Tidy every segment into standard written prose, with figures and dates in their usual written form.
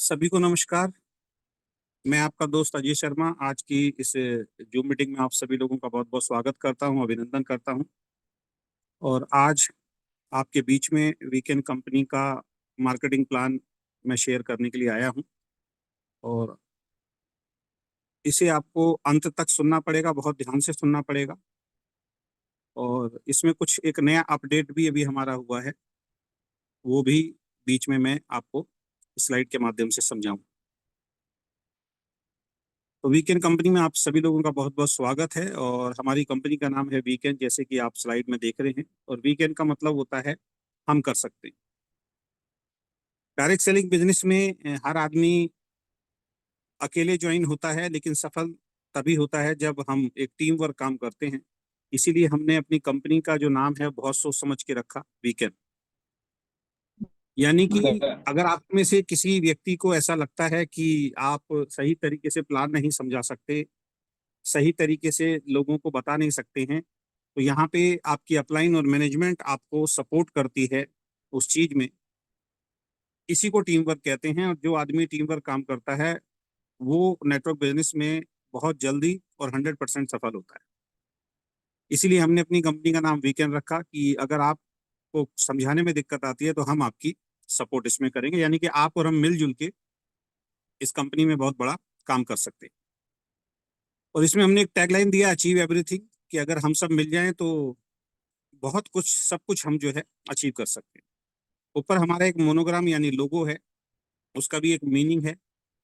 सभी को नमस्कार। मैं आपका दोस्त अजय शर्मा आज की इस जूम मीटिंग में आप सभी लोगों का बहुत बहुत स्वागत करता हूं, अभिनंदन करता हूं। और आज आपके बीच में वीकेंड कंपनी का मार्केटिंग प्लान मैं शेयर करने के लिए आया हूं। और इसे आपको अंत तक सुनना पड़ेगा, बहुत ध्यान से सुनना पड़ेगा। और इसमें कुछ एक नया अपडेट भी अभी हमारा हुआ है, वो भी बीच में मैं आपको स्लाइड के माध्यम से समझाऊं। तो वीकेंड कंपनी में आप सभी लोगों का बहुत बहुत स्वागत है। और हमारी कंपनी का नाम है वीकेंड, जैसे कि आप स्लाइड में देख रहे हैं। और वीकेंड का मतलब होता है हम कर सकते हैं। डायरेक्ट सेलिंग बिजनेस में हर आदमी अकेले ज्वाइन होता है, लेकिन सफल तभी होता है जब हम एक टीम वर्क काम करते हैं। इसीलिए हमने अपनी कंपनी का जो नाम है बहुत सोच समझ के रखा, वीकेंड। यानी कि अगर आप में से किसी व्यक्ति को ऐसा लगता है कि आप सही तरीके से प्लान नहीं समझा सकते, सही तरीके से लोगों को बता नहीं सकते हैं, तो यहाँ पे आपकी अपलाइन और मैनेजमेंट आपको सपोर्ट करती है उस चीज में। इसी को टीम वर्क कहते हैं। और जो आदमी टीम वर्क काम करता है वो नेटवर्क बिजनेस में बहुत जल्दी और 100% सफल होता है। इसीलिए हमने अपनी कंपनी का नाम वीकेंड रखा कि अगर आपको समझाने में दिक्कत आती है तो हम आपकी सपोर्ट इसमें करेंगे। यानी कि आप और हम मिलजुल के इस कंपनी में बहुत बड़ा काम कर सकते हैं। और इसमें हमने एक टैगलाइन दिया, अचीव एवरीथिंग, कि अगर हम सब मिल जाएं तो बहुत कुछ, सब कुछ हम जो है अचीव कर सकते हैं। ऊपर हमारा एक मोनोग्राम यानी लोगो है, उसका भी एक मीनिंग है।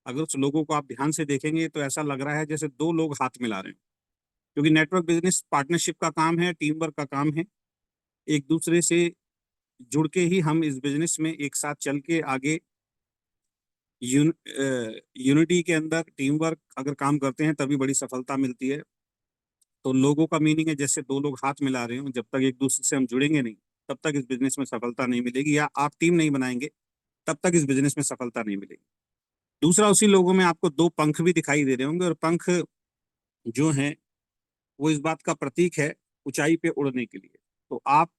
अगर उस लोगो को आप ध्यान से देखेंगे तो ऐसा लग रहा है जैसे दो लोग हाथ मिला रहे हैं, क्योंकि नेटवर्क बिजनेस पार्टनरशिप का काम है, टीम वर्क का काम है। एक दूसरे से जुड़ के ही हम इस बिजनेस में एक साथ चल के आगे यूनिटी के अंदर टीम वर्क अगर काम करते हैं तभी बड़ी सफलता मिलती है। तो लोगों का मीनिंग है जैसे दो लोग हाथ मिला रहे हो। जब तक एक दूसरे से हम जुड़ेंगे नहीं, तब तक इस बिजनेस में सफलता नहीं मिलेगी, या आप टीम नहीं बनाएंगे तब तक इस बिजनेस में सफलता नहीं मिलेगी। दूसरा, उसी लोगों में आपको दो पंख भी दिखाई दे रहे होंगे, और पंख जो हैं वो इस बात का प्रतीक है ऊंचाई पे उड़ने के लिए। तो आप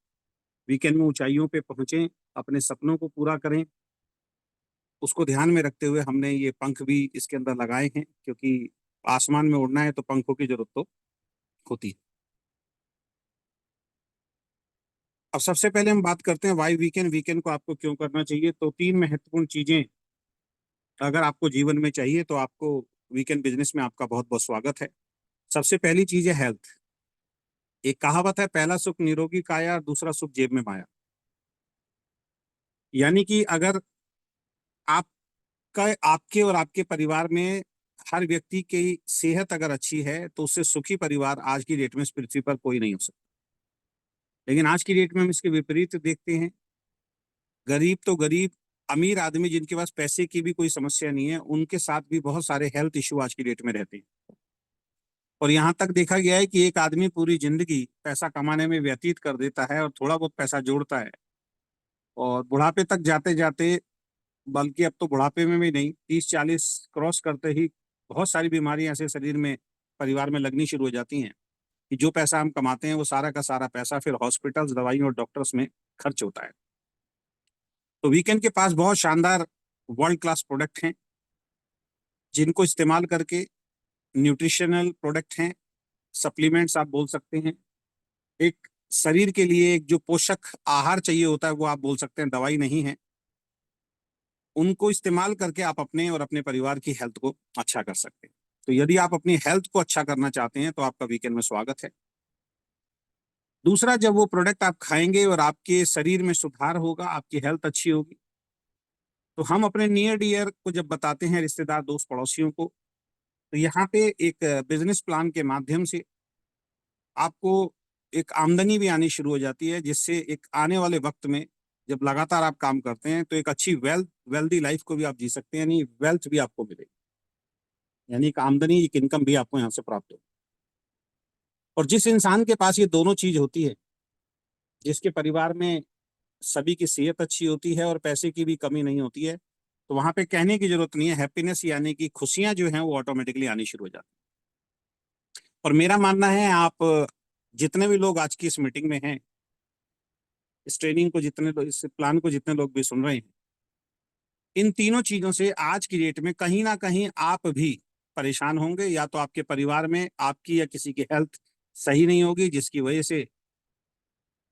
वीकेंड में ऊंचाइयों पे पहुंचे, अपने सपनों को पूरा करें। उसको ध्यान में रखते हुए हमने ये पंख भी इसके अंदर लगाए हैं, क्योंकि आसमान में उड़ना है तो पंखों की जरूरत तो होती है। अब सबसे पहले हम बात करते हैं वाई वीकेंड, वीकेंड को आपको क्यों करना चाहिए। तो तीन महत्वपूर्ण चीजें अगर आपको जीवन में चाहिए तो आपको वीकेंड बिजनेस में आपका बहुत बहुत स्वागत है। सबसे पहली चीज है हेल्थ। एक कहावत है, पहला सुख निरोगी काया, दूसरा सुख जेब में माया। यानी कि अगर आपका, आपके और आपके परिवार में हर व्यक्ति की सेहत अगर अच्छी है तो उससे सुखी परिवार आज की डेट में इस पृथ्वी पर कोई नहीं हो सकता। लेकिन आज की डेट में हम इसके विपरीत देखते हैं। गरीब तो गरीब, अमीर आदमी जिनके पास पैसे की भी कोई समस्या नहीं है, उनके साथ भी बहुत सारे हेल्थ इश्यू आज की डेट में रहते हैं। और यहाँ तक देखा गया है कि एक आदमी पूरी जिंदगी पैसा कमाने में व्यतीत कर देता है और थोड़ा बहुत पैसा जोड़ता है, और बुढ़ापे तक जाते जाते, बल्कि अब तो बुढ़ापे में भी नहीं, 30-40 क्रॉस करते ही बहुत सारी बीमारियां ऐसे शरीर में, परिवार में लगनी शुरू हो जाती हैं कि जो पैसा हम कमाते हैं वो सारा का सारा पैसा फिर हॉस्पिटल्स, दवाइयों और डॉक्टर्स में खर्च होता है। तो वीकेंड के पास बहुत शानदार वर्ल्ड क्लास प्रोडक्ट हैं, जिनको इस्तेमाल करके, न्यूट्रिशनल प्रोडक्ट हैं, सप्लीमेंट्स आप बोल सकते हैं। एक शरीर के लिए एक जो पोषक आहार चाहिए होता है वो आप बोल सकते हैं, दवाई नहीं है। उनको इस्तेमाल करके आप अपने और अपने परिवार की हेल्थ को अच्छा कर सकते हैं। तो यदि आप अपनी हेल्थ को अच्छा करना चाहते हैं तो आपका वीकेंड में स्वागत है। दूसरा, जब वो प्रोडक्ट आप खाएंगे और आपके शरीर में सुधार होगा, आपकी हेल्थ अच्छी होगी, तो हम अपने नियर डियर को जब बताते हैं, रिश्तेदार, दोस्त, पड़ोसियों को, तो यहाँ पे एक बिजनेस प्लान के माध्यम से आपको एक आमदनी भी आनी शुरू हो जाती है, जिससे एक आने वाले वक्त में जब लगातार आप काम करते हैं तो एक अच्छी वेल्दी लाइफ को भी आप जी सकते हैं, यानी वेल्थ भी आपको मिलेगी, यानी एक आमदनी, एक इनकम भी आपको यहाँ से प्राप्त हो। और जिस इंसान के पास ये दोनों चीज होती है, जिसके परिवार में सभी की सेहत अच्छी होती है और पैसे की भी कमी नहीं होती है, तो वहां पे कहने की जरूरत नहीं है, हैप्पीनेस यानी कि खुशियां जो हैं वो ऑटोमेटिकली आनी शुरू हो जाती है। और मेरा मानना है, आप जितने भी लोग आज की इस मीटिंग में हैं, इस ट्रेनिंग को जितने लोग, इस प्लान को जितने लोग भी सुन रहे हैं, इन तीनों चीजों से आज की डेट में कहीं ना कहीं आप भी परेशान होंगे, या तो आपके परिवार में आपकी या किसी की हेल्थ सही नहीं होगी जिसकी वजह से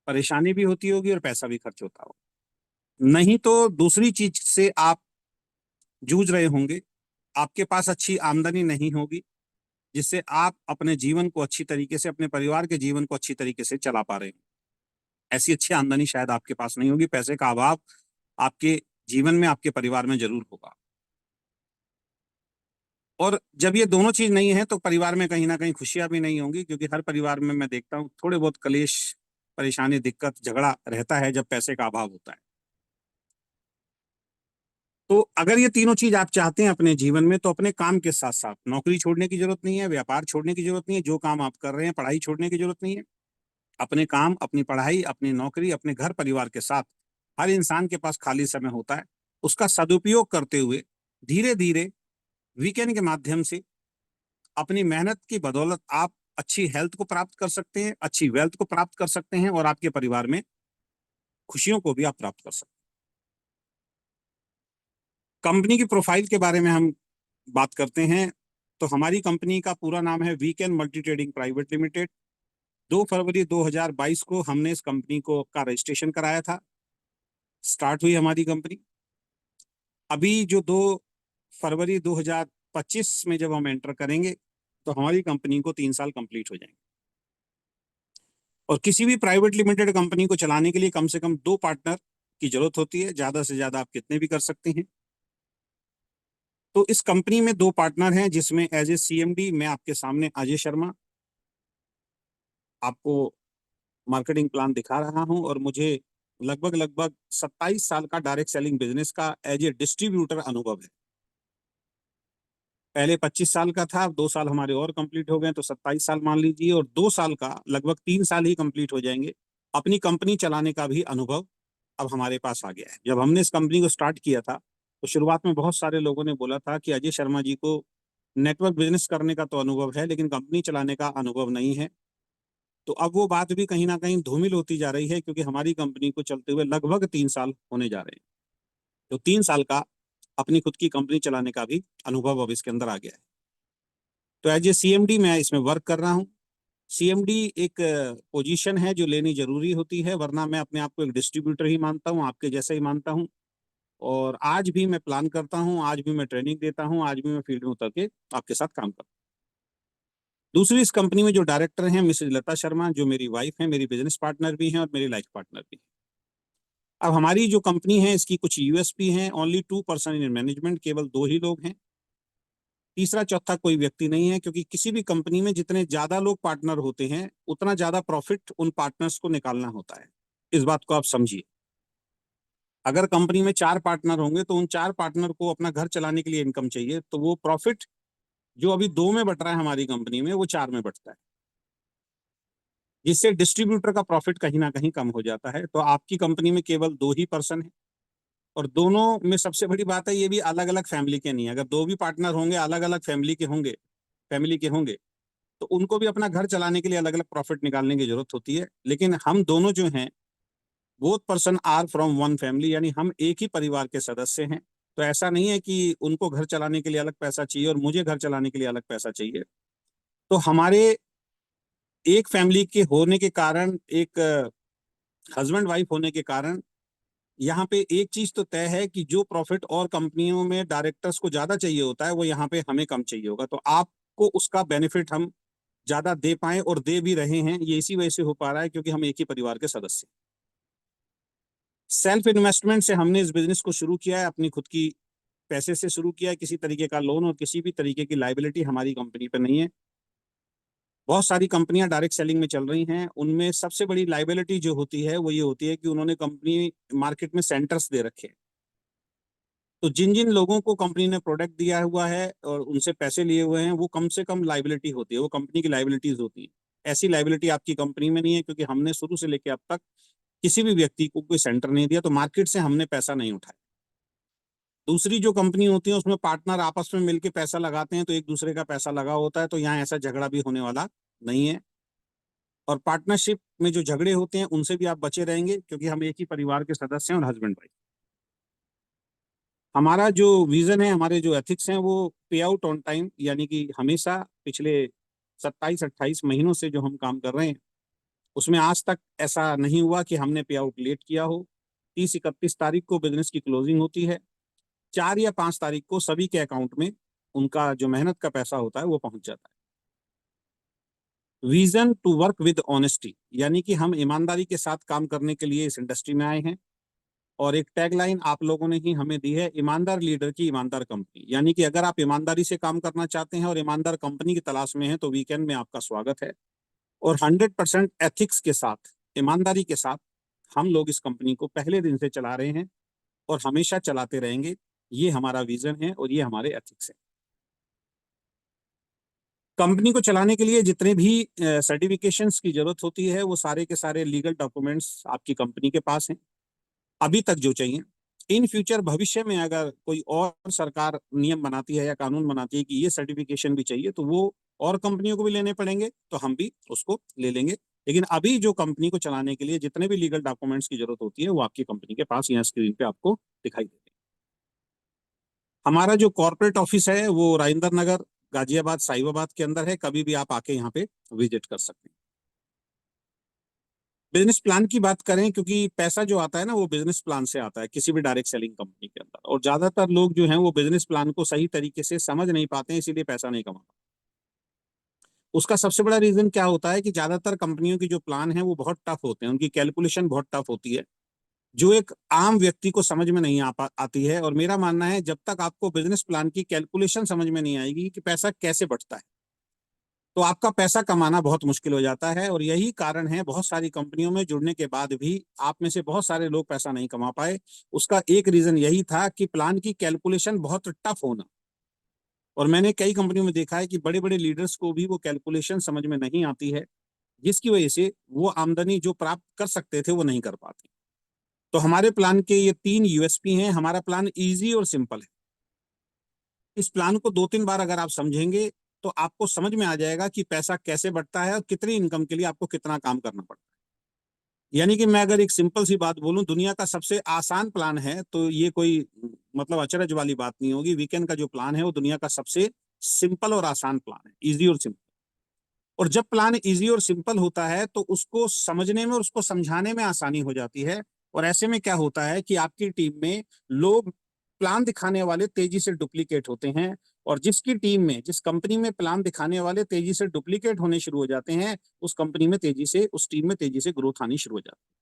परेशानी भी होती होगी और पैसा भी खर्च होता होगा। नहीं तो दूसरी चीज से आप जूझ रहे होंगे, आपके पास अच्छी आमदनी नहीं होगी जिससे आप अपने जीवन को अच्छी तरीके से, अपने परिवार के जीवन को अच्छी तरीके से चला पा रहे हैं। ऐसी अच्छी आमदनी शायद आपके पास नहीं होगी, पैसे का अभाव आपके जीवन में, आपके परिवार में जरूर होगा। और जब ये दोनों चीज नहीं है तो परिवार में कहीं ना कहीं खुशियां भी नहीं होंगी, क्योंकि हर परिवार में मैं देखता हूँ थोड़े बहुत कलेश, परेशानी, दिक्कत, झगड़ा रहता है जब पैसे का अभाव होता है। तो अगर ये तीनों चीज आप चाहते हैं अपने जीवन में, तो अपने काम के साथ साथ नौकरी छोड़ने की जरूरत नहीं है, व्यापार छोड़ने की जरूरत नहीं है, जो काम आप कर रहे हैं, पढ़ाई छोड़ने की जरूरत नहीं है। अपने काम, अपनी पढ़ाई, अपनी नौकरी, अपने घर परिवार के साथ हर इंसान के पास खाली समय होता है, उसका सदुपयोग करते हुए धीरे धीरे वीकेंड के माध्यम से अपनी मेहनत की बदौलत आप अच्छी हेल्थ को प्राप्त कर सकते हैं, अच्छी वेल्थ को प्राप्त कर सकते हैं, और आपके परिवार में खुशियों को भी आप प्राप्त कर सकते हैं। कंपनी की प्रोफाइल के बारे में हम बात करते हैं, तो हमारी कंपनी का पूरा नाम है weekend multi trading private limited. 2 फरवरी 2022 को हमने इस कंपनी को का रजिस्ट्रेशन कराया था, स्टार्ट हुई हमारी कंपनी। अभी जो 2 फरवरी 2025 में जब हम एंटर करेंगे तो हमारी कंपनी को 3 साल कंप्लीट हो जाएंगे। और किसी भी प्राइवेट लिमिटेड कंपनी को चलाने के लिए कम से कम 2 पार्टनर की जरूरत होती है, ज्यादा से ज्यादा आप कितने भी कर सकते हैं। तो इस कंपनी में 2 पार्टनर हैं, जिसमें एज ए सीएमडी मैं आपके सामने अजय शर्मा आपको मार्केटिंग प्लान दिखा रहा हूं, और मुझे लगभग लगभग 27 साल का डायरेक्ट सेलिंग बिजनेस का एज ए डिस्ट्रीब्यूटर अनुभव है। पहले 25 साल का था, अब 2 साल हमारे और कंप्लीट हो गए, तो 27 साल मान लीजिए, और 2 साल का लगभग 3 साल ही कंप्लीट हो जाएंगे अपनी कंपनी चलाने का भी अनुभव अब हमारे पास आ गया है। जब हमने इस कंपनी को स्टार्ट किया था तो शुरुआत में बहुत सारे लोगों ने बोला था कि अजय शर्मा जी को नेटवर्क बिजनेस करने का तो अनुभव है, लेकिन कंपनी चलाने का अनुभव नहीं है। तो अब वो बात भी कहीं ना कहीं धूमिल होती जा रही है, क्योंकि हमारी कंपनी को चलते हुए लगभग 3 साल होने जा रहे हैं। तो 3 साल का अपनी खुद की कंपनी चलाने का भी अनुभव अब इसके अंदर आ गया है। तो एज ए सीएमडी मैं इसमें वर्क कर रहा हूँ। सीएमडी एक पोजीशन है जो लेनी जरूरी होती है, वरना मैं अपने आप को एक डिस्ट्रीब्यूटर ही मानता हूँ, आपके जैसा ही मानता हूँ। और आज भी मैं प्लान करता हूँ, आज भी मैं ट्रेनिंग देता हूँ, आज भी मैं फील्ड में उतर के आपके साथ काम करता हूँ। दूसरी, इस कंपनी में जो डायरेक्टर हैं मिसेज लता शर्मा, जो मेरी वाइफ है, मेरी बिजनेस पार्टनर भी हैं और मेरी लाइफ पार्टनर भी हैं। अब हमारी जो कंपनी है इसकी कुछ यूएसपी हैं। ओनली 2 पर्सन इन मैनेजमेंट, केवल 2 ही लोग हैं। तीसरा चौथा कोई व्यक्ति नहीं है, क्योंकि किसी भी कंपनी में जितने ज्यादा लोग पार्टनर होते हैं उतना ज्यादा प्रॉफिट उन पार्टनर्स को निकालना होता है। इस बात को आप समझिए। अगर कंपनी में 4 पार्टनर होंगे तो उन 4 पार्टनर को अपना घर चलाने के लिए इनकम चाहिए, तो वो प्रॉफिट जो अभी 2 में बट रहा है हमारी कंपनी में, वो 4 में बटता है, जिससे डिस्ट्रीब्यूटर का प्रॉफिट कहीं ना कहीं कम हो जाता है। तो आपकी कंपनी में केवल 2 ही पर्सन है, और दोनों में सबसे बड़ी बात है ये भी अलग अलग फैमिली के नहीं है। अगर 2 भी पार्टनर होंगे, अलग अलग फैमिली के होंगे, तो उनको भी अपना घर चलाने के लिए अलग अलग प्रॉफिट निकालने की जरूरत होती है। लेकिन हम दोनों जो हैं, both person are from one family, यानी हम एक ही परिवार के सदस्य हैं। तो ऐसा नहीं है कि उनको घर चलाने के लिए अलग पैसा चाहिए और मुझे घर चलाने के लिए अलग पैसा चाहिए। तो हमारे एक फैमिली के होने के कारण, एक हस्बैंड वाइफ होने के कारण, यहाँ पे एक चीज तो तय है कि जो प्रॉफिट और कंपनियों में डायरेक्टर्स को ज्यादा चाहिए होता है, वो यहाँ पे हमें कम चाहिए होगा। तो आपको उसका बेनिफिट हम ज्यादा दे पाए, और दे भी रहे हैं। ये इसी वजह से हो पा रहा है क्योंकि हम एक ही परिवार के सदस्य। सेल्फ इन्वेस्टमेंट से हमने इस बिजनेस को शुरू किया है, अपनी खुद की पैसे से शुरू किया है। किसी तरीके का लोन और किसी भी तरीके की लाइबिलिटी हमारी कंपनी पर नहीं है। बहुत सारी कंपनियां डायरेक्ट सेलिंग में चल रही हैं, उनमें सबसे बड़ी लाइबिलिटी जो होती है वो ये होती है कि उन्होंने कंपनी मार्केट में सेंटर्स दे रखे हैं। तो जिन जिन लोगों को कंपनी ने प्रोडक्ट दिया हुआ है और उनसे पैसे लिए हुए हैं, वो कम से कम लाइबिलिटी होती है, वो कंपनी की लाइबिलिटीज होती है। ऐसी लाइबिलिटी आपकी कंपनी में नहीं है, क्योंकि हमने शुरू से लेकर अब तक किसी भी व्यक्ति को कोई सेंटर नहीं दिया, तो मार्केट से हमने पैसा नहीं उठाया। दूसरी जो कंपनी होती है उसमें पार्टनर आपस में मिलकर पैसा लगाते हैं, तो एक दूसरे का पैसा लगा होता है, तो यहाँ ऐसा झगड़ा भी होने वाला नहीं है। और पार्टनरशिप में जो झगड़े होते हैं उनसे भी आप बचे रहेंगे, क्योंकि हम एक ही परिवार के सदस्य हैं और हस्बैंड वाइफ। हमारा जो विजन है, हमारे जो एथिक्स हैं, वो पे आउट ऑन टाइम, यानी कि हमेशा पिछले 27-28 महीनों से जो हम काम कर रहे हैं उसमें आज तक ऐसा नहीं हुआ कि हमने पे आउट लेट किया हो। 30-31 तारीख को बिजनेस की क्लोजिंग होती है, 4 या 5 तारीख को सभी के अकाउंट में उनका जो मेहनत का पैसा होता है वो पहुंच जाता है। Vision to work with honesty, यानी कि हम ईमानदारी के साथ काम करने के लिए इस इंडस्ट्री में आए हैं। और एक टैगलाइन आप लोगों ने ही हमें दी है, ईमानदार लीडर की ईमानदार कंपनी, यानी कि अगर आप ईमानदारी से काम करना चाहते हैं और ईमानदार कंपनी की तलाश में हैं तो वीकेंड में आपका स्वागत है। और 100% एथिक्स के साथ, ईमानदारी के साथ हम लोग इस कंपनी को पहले दिन से चला रहे हैं और हमेशा चलाते रहेंगे। ये हमारा विजन है और ये हमारे एथिक्स है। कंपनी को चलाने के लिए जितने भी सर्टिफिकेशंस की जरूरत होती है वो सारे के सारे लीगल डॉक्यूमेंट्स आपकी कंपनी के पास हैं अभी तक जो चाहिए। इन फ्यूचर भविष्य में अगर कोई और सरकार नियम बनाती है या कानून बनाती है कि ये सर्टिफिकेशन भी चाहिए तो वो और कंपनियों को भी लेने पड़ेंगे, तो हम भी उसको ले लेंगे। लेकिन अभी जो कंपनी को चलाने के लिए जितने भी लीगल डॉक्यूमेंट्स की जरूरत होती है वो आपकी कंपनी के पास यहाँ स्क्रीन पे आपको दिखाई देते हैं। हमारा जो कॉर्पोरेट ऑफिस है वो राजेंद्र नगर गाजियाबाद साहिबाबाद के अंदर है। कभी भी आप आके यहाँ पे विजिट कर सकते हैं। बिजनेस प्लान की बात करें, क्योंकि पैसा जो आता है ना वो बिजनेस प्लान से आता है किसी भी डायरेक्ट सेलिंग कंपनी के अंदर, और ज्यादातर लोग जो हैं वो बिजनेस प्लान को सही तरीके से समझ नहीं पाते हैं, इसीलिए पैसा नहीं कमा पाते। उसका सबसे बड़ा रीजन क्या होता है कि ज्यादातर कंपनियों की जो प्लान है वो बहुत टफ होते हैं, उनकी कैलकुलेशन बहुत टफ होती है जो एक आम व्यक्ति को समझ में नहीं आती है। और मेरा मानना है जब तक आपको बिजनेस प्लान की कैलकुलेशन समझ में नहीं आएगी कि पैसा कैसे बढ़ता है तो आपका पैसा कमाना बहुत मुश्किल हो जाता है। और यही कारण है बहुत सारी कंपनियों में जुड़ने के बाद भी आप में से बहुत सारे लोग पैसा नहीं कमा पाए। उसका एक रीजन यही था कि प्लान की कैलकुलेशन बहुत टफ होना। और मैंने कई कंपनियों में देखा है कि बड़े बड़े लीडर्स को भी वो कैलकुलेशन समझ में नहीं आती है, जिसकी वजह से वो आमदनी जो प्राप्त कर सकते थे वो नहीं कर पाते। तो हमारे प्लान के ये 3 यूएसपी हैं। हमारा प्लान इजी और सिंपल है। इस प्लान को 2-3 बार अगर आप समझेंगे तो आपको समझ में आ जाएगा कि पैसा कैसे बढ़ता है और कितनी इनकम के लिए आपको कितना काम करना पड़ता है। यानी कि मैं अगर एक सिंपल सी बात बोलूं, दुनिया का सबसे आसान प्लान है तो ये कोई मतलब अचरज वाली बात नहीं होगी। वीकेंड का जो प्लान है वो दुनिया का सबसे सिंपल और आसान प्लान है, इजी और सिंपल। और जब प्लान इजी और सिंपल होता है तो उसको समझने में और उसको समझाने में आसानी हो जाती है। और ऐसे में क्या होता है कि आपकी टीम में लोग प्लान दिखाने वाले तेजी से डुप्लीकेट होते हैं, और जिसकी टीम में, जिस कंपनी में प्लान दिखाने वाले तेजी से डुप्लीकेट होने शुरू हो जाते हैं उस कंपनी में तेजी से, उस टीम में तेजी से ग्रोथ आनी शुरू हो जाती है।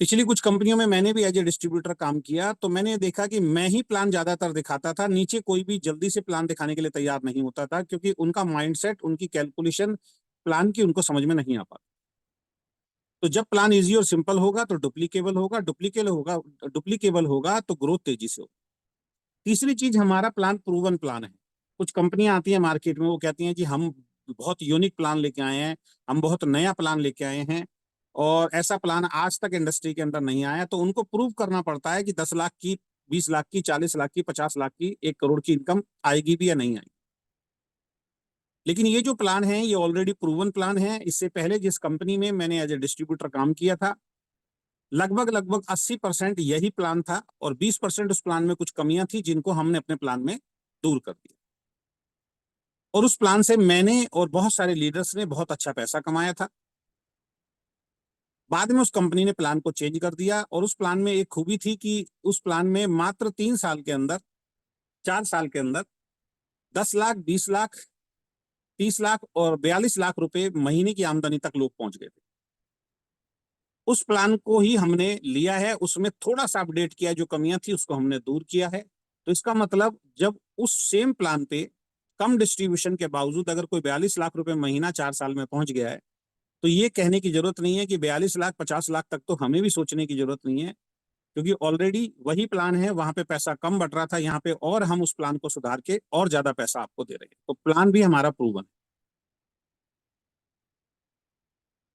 पिछली कुछ कंपनियों में मैंने भी एज ए डिस्ट्रीब्यूटर काम किया तो मैंने देखा कि मैं ही प्लान ज्यादातर दिखाता था, नीचे कोई भी जल्दी से प्लान दिखाने के लिए तैयार नहीं होता था, क्योंकि उनका माइंडसेट, उनकी कैलकुलेशन प्लान की उनको समझ में नहीं आ पाती। तो जब प्लान इजी और सिंपल होगा तो डुप्लीकेबल होगा तो ग्रोथ तेजी से होगा। तीसरी चीज, हमारा प्लान प्रूवन प्लान है। कुछ कंपनियां आती हैं मार्केट में, वो कहती हैं कि हम बहुत यूनिक प्लान लेके आए हैं, हम बहुत नया प्लान लेके आए हैं और ऐसा प्लान आज तक इंडस्ट्री के अंदर नहीं आया। तो उनको प्रूव करना पड़ता है कि 10 लाख की, 20 लाख की, 40 लाख की, 50 लाख की, 1 करोड़ की इनकम आएगी भी या नहीं आएगी। लेकिन ये जो प्लान है ये ऑलरेडी प्रूवन प्लान है। इससे पहले जिस कंपनी में मैंने एज ए डिस्ट्रीब्यूटर काम किया था, लगभग लगभग 80% यही प्लान था और 20% उस प्लान में कुछ कमियां थी जिनको हमने अपने प्लान में दूर कर दिया। और उस प्लान से मैंने और बहुत सारे लीडर्स ने बहुत अच्छा पैसा कमाया था। बाद में उस कंपनी ने प्लान को चेंज कर दिया और उस प्लान में एक खूबी थी कि उस प्लान में मात्र 3 साल के अंदर, 4 साल के अंदर 10 लाख, 20 लाख, 30 लाख और 42 लाख रुपए महीने की आमदनी तक लोग पहुंच गए थे। उस प्लान को ही हमने लिया है, उसमें थोड़ा सा अपडेट किया, जो कमियां थी उसको हमने दूर किया है। तो इसका मतलब जब उस सेम प्लान पे कम डिस्ट्रीब्यूशन के बावजूद अगर कोई 42 लाख रुपए महीना 4 साल में पहुंच गया है तो ये कहने की जरूरत नहीं है कि 42 लाख 50 लाख तक तो हमें भी सोचने की जरूरत नहीं है, क्योंकि ऑलरेडी वही प्लान है, वहां पे पैसा कम बढ़ रहा था, यहाँ पे और हम उस प्लान को सुधार के और ज्यादा पैसा आपको दे रहे हैं। तो प्लान भी हमारा प्रूवन।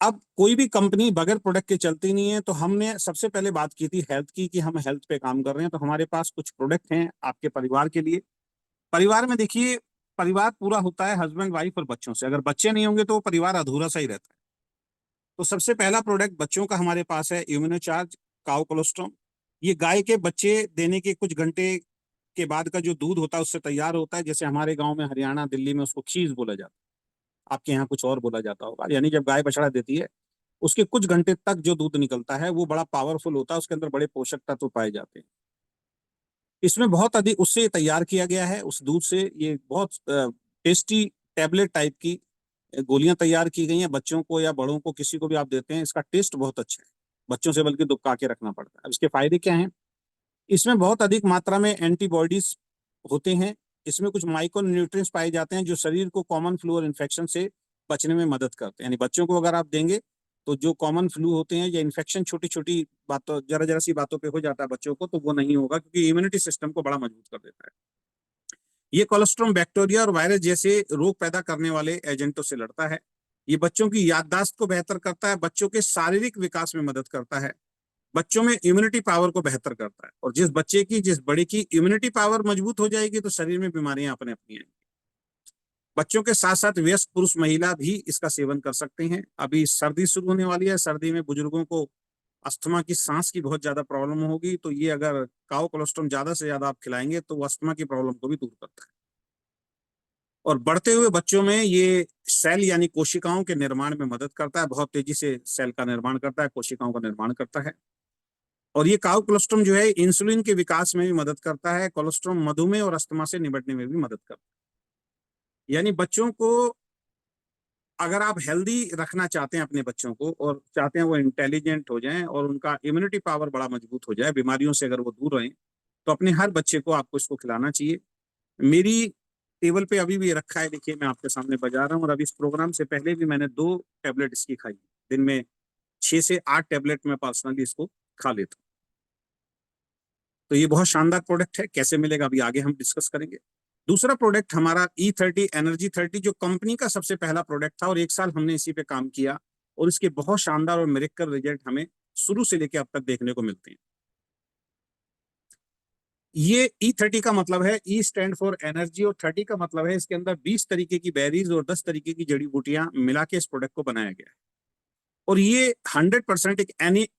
अब कोई भी कंपनी बगैर प्रोडक्ट के चलती नहीं है, तो हमने सबसे पहले बात की थी हेल्थ की कि हम हेल्थ पे काम कर रहे हैं। तो हमारे पास कुछ प्रोडक्ट हैं आपके परिवार के लिए। परिवार में देखिए, परिवार पूरा होता है हस्बैंड वाइफ और बच्चों से, अगर बच्चे नहीं होंगे तो परिवार अधूरा सा ही रहता है। तो सबसे पहला प्रोडक्ट बच्चों का हमारे पास है इम्यूनोचार्ज काउ कोलोस्ट्रॉम। ये गाय के बच्चे देने के कुछ घंटे के बाद का जो दूध होता है उससे तैयार होता है। जैसे हमारे गांव में, हरियाणा, दिल्ली में उसको खीस बोला जाता है, आपके यहाँ कुछ और बोला जाता होगा। यानी जब गाय बछड़ा देती है उसके कुछ घंटे तक जो दूध निकलता है वो बड़ा पावरफुल होता है, उसके अंदर बड़े पोषक तत्व पाए जाते हैं। इसमें बहुत अधिक उससे तैयार किया गया है, उस दूध से ये बहुत टेस्टी टैबलेट टाइप की गोलियां तैयार की गई हैं। बच्चों को या बड़ों को, किसी को भी आप देते हैं, इसका टेस्ट बहुत अच्छा है। बच्चों से बल्कि दुबका के रखना पड़ता है। अब इसके फायदे क्या हैं? इसमें बहुत अधिक मात्रा में एंटीबॉडीज होते हैं। इसमें कुछ माइक्रो न्यूट्रिएंट्स पाए जाते हैं जो शरीर को कॉमन फ्लू और इन्फेक्शन से बचने में मदद करते हैं। यानी बच्चों को अगर आप देंगे तो जो कॉमन फ्लू होते हैं या इन्फेक्शन छोटी छोटी बातों, जरा जरा सी बातों पे हो जाता है बच्चों को, तो वो नहीं होगा, क्योंकि इम्यूनिटी सिस्टम को बड़ा मजबूत कर देता है। ये कोलेस्ट्रॉम बैक्टीरिया और वायरस जैसे रोग पैदा करने वाले एजेंटों से लड़ता है। ये बच्चों की याददाश्त को बेहतर करता है, बच्चों के शारीरिक विकास में मदद करता है, बच्चों में इम्यूनिटी पावर को बेहतर करता है। और जिस बड़े की इम्यूनिटी पावर मजबूत हो जाएगी तो शरीर में बीमारियां अपने अपनी आएंगी। बच्चों के साथ साथ वयस्क पुरुष महिला भी इसका सेवन कर सकते हैं। अभी सर्दी शुरू होने वाली है, सर्दी में बुजुर्गों को अस्थमा की, सांस की बहुत ज्यादा प्रॉब्लम होगी, तो ये अगर काओ कोलेस्ट्रॉम ज्यादा से ज्यादा आप खिलाएंगे तो वो अस्थमा की प्रॉब्लम को भी दूर करता है। और बढ़ते हुए बच्चों में ये सेल यानी कोशिकाओं के निर्माण में मदद करता है, बहुत तेजी से सेल का निर्माण करता है, कोशिकाओं का निर्माण करता है। और ये काउ कोलेस्ट्रॉम जो है इंसुलिन के विकास में भी मदद करता है, कोलेस्ट्रॉम मधुमेह और अस्थमा से निपटने में भी मदद करता है। यानी बच्चों को, अगर आप हेल्दी रखना चाहते हैं अपने बच्चों को और चाहते हैं वो इंटेलिजेंट हो जाएं और उनका इम्यूनिटी पावर बड़ा मजबूत हो जाए, बीमारियों से अगर वो दूर रहें, तो अपने हर बच्चे को आपको इसको खिलाना चाहिए। मेरी टेबल पे अभी भी रखा है, देखिए मैं आपके सामने बजा रहा हूँ। और अभी इस प्रोग्राम से पहले भी मैंने 2 टैबलेट इसकी खाई। दिन में 6 से 8 टैबलेट मैं पर्सनली इसको खा लेता हूँ। तो ये बहुत शानदार प्रोडक्ट है। कैसे मिलेगा अभी आगे हम डिस्कस करेंगे। दूसरा प्रोडक्ट हमारा E30 एनर्जी 30, जो कंपनी का सबसे पहला प्रोडक्ट था और 1 साल हमने इसी पे काम किया और इसके बहुत शानदार और मिरेकल रिजल्ट हमें शुरू से लेकर अब तक देखने को मिलते हैं। ये E30 का मतलब है, E स्टैंड फॉर एनर्जी और 30 का मतलब है इसके अंदर 20 तरीके की बेरीज और 10 तरीके की जड़ी बूटियां मिला के इस प्रोडक्ट को बनाया गया है। और ये 100% एक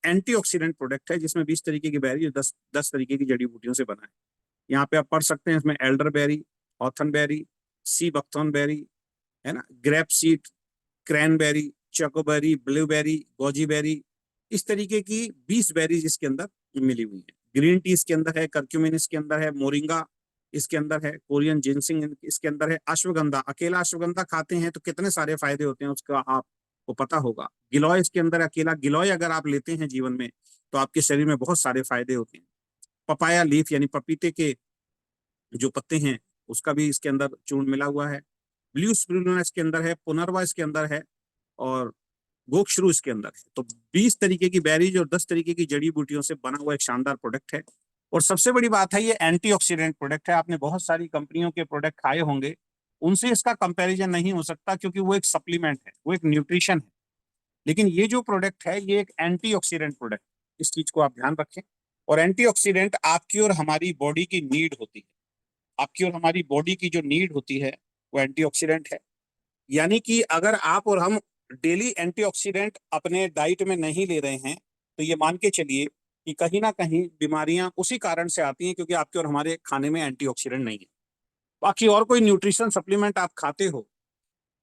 एंटीऑक्सीडेंट प्रोडक्ट है, जिसमें 20 तरीके की बेरी और 10 तरीके की जड़ी बूटियों से बना है। यहाँ पे आप पढ़ सकते हैं, इसमें elder berry, hawthorn berry, sea buckthorn berry, है ना, grape seed, cranberry, chokeberry, blueberry, goji berry, इस तरीके की 20 बेरीज इसके अंदर मिली हुई है। ग्रीन टी इसके अंदर है, कर्क्यूमिन इसके अंदर है, मोरिंगा इसके अंदर है, कोरियन जिनसिंग इसके अंदर है, अश्वगंधा, अकेला अश्वगंधा खाते हैं तो कितने सारे फायदे होते हैं उसका आपको पता होगा। गिलोय इसके अंदर, अकेला गिलोय अगर आप लेते हैं जीवन में तो आपके शरीर में बहुत सारे फायदे होते हैं। पपाया लीफ यानी पपीते के जो पत्ते हैं उसका भी इसके अंदर चूर्ण मिला हुआ है। ब्लू स्पिरुलिना इसके अंदर है, पुनर्वा इसके अंदर है और गोक्षरू इसके अंदर है। तो 20 तरीके की बेरीज और 10 तरीके की जड़ी बूटियों से बना हुआ एक शानदार प्रोडक्ट है। और सबसे बड़ी बात है, ये एंटीऑक्सीडेंट प्रोडक्ट है। आपने बहुत सारी कंपनियों के प्रोडक्ट खाए होंगे, उनसे इसका कंपैरिजन नहीं हो सकता, क्योंकि वो एक सप्लीमेंट है, वो एक न्यूट्रिशन है। लेकिन ये जो प्रोडक्ट है ये एक एंटीऑक्सीडेंट प्रोडक्ट, इस चीज को आप ध्यान रखें। और एंटीऑक्सीडेंट आपकी और हमारी बॉडी की नीड होती है। आपकी और हमारी बॉडी की जो नीड होती है वो एंटीऑक्सीडेंट है। यानी कि अगर आप और हम डेली एंटीऑक्सीडेंट अपने डाइट में नहीं ले रहे हैं तो ये मान के चलिए कि कहीं ना कहीं बीमारियां उसी कारण से आती हैं, क्योंकि आपके और हमारे खाने में एंटीऑक्सीडेंट नहीं है। बाकी और कोई न्यूट्रिशन सप्लीमेंट आप खाते हो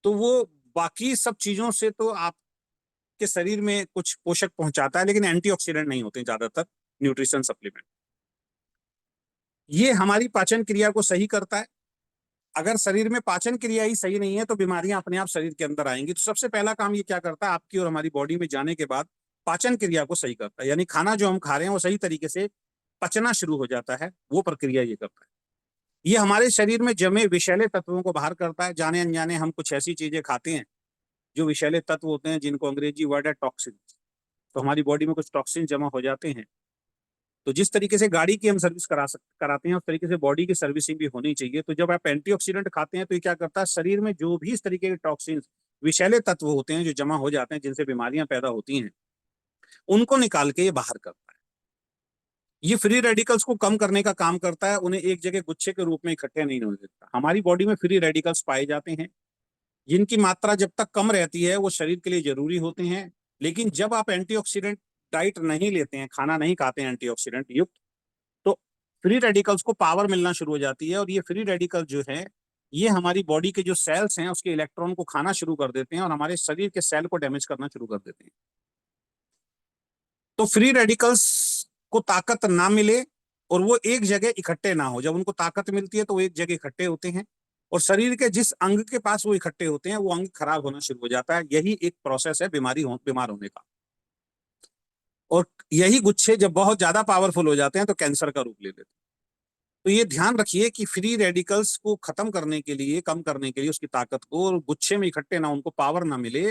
तो वो बाकी सब चीजों से तो आपके शरीर में कुछ पोषक पहुंचाता है, लेकिन एंटीऑक्सीडेंट नहीं होते ज्यादातर न्यूट्रिशन सप्लीमेंट। ये हमारी पाचन क्रिया को सही करता है। अगर शरीर में पाचन क्रिया ही सही नहीं है तो बीमारियां अपने आप शरीर के अंदर आएंगी। तो सबसे पहला काम ये क्या करता है, आपकी और हमारी बॉडी में जाने के बाद पाचन क्रिया को सही करता है। यानी खाना जो हम खा रहे हैं वो सही तरीके से पचना शुरू हो जाता है, वो प्रक्रिया ये करता है। ये हमारे शरीर में जमे विषैले तत्वों को बाहर करता है। जाने अनजाने हम कुछ ऐसी चीजें खाते हैं जो विषैले तत्व होते हैं, जिनको अंग्रेजी वर्ड है टॉक्सिन। तो हमारी बॉडी में कुछ टॉक्सिन जमा हो जाते हैं। तो जिस तरीके से गाड़ी की हम सर्विस कराते हैं उस तरीके से बॉडी की सर्विसिंग भी होनी चाहिए। तो जब आप एंटीऑक्सीडेंट खाते हैं तो ये क्या करता है, शरीर में जो भी इस तरीके के टॉक्सिन, विषैले तत्व होते हैं जो जमा हो जाते हैं, जिनसे बीमारियां पैदा होती हैं, उनको निकाल के ये बाहर करता है। ये फ्री रेडिकल्स को कम करने का काम करता है, उन्हें एक जगह गुच्छे के रूप में इकट्ठे नहीं होने देता। हमारी बॉडी में फ्री रेडिकल्स पाए जाते हैं, जिनकी मात्रा जब तक कम रहती है वो शरीर के लिए जरूरी होते हैं। लेकिन जब आप एंटीऑक्सीडेंट डाइट नहीं लेते हैं, खाना नहीं खाते हैं एंटीऑक्सीडेंट युक्त, तो फ्री रेडिकल्स को पावर मिलना शुरू हो जाती है, और ये फ्री रेडिकल जो है ये हमारी बॉडी के जो सेल्स हैं उसके इलेक्ट्रॉन को खाना शुरू कर देते हैं और हमारे शरीर के सेल को डैमेज करना शुरू कर देते हैं। तो फ्री रेडिकल्स को ताकत ना मिले और वो एक जगह इकट्ठे ना हो, जब उनको ताकत मिलती है तो वो एक जगह इकट्ठे होते हैं, और शरीर के जिस अंग के पास वो इकट्ठे होते हैं वो अंग खराब होना शुरू हो जाता है। यही एक प्रोसेस है बीमार होने का। और यही गुच्छे जब बहुत ज्यादा पावरफुल हो जाते हैं तो कैंसर का रूप ले लेते हैं। तो ये ध्यान रखिए कि फ्री रेडिकल्स को खत्म करने के लिए, कम करने के लिए उसकी ताकत को, और गुच्छे में इकट्ठे ना, उनको पावर ना मिले,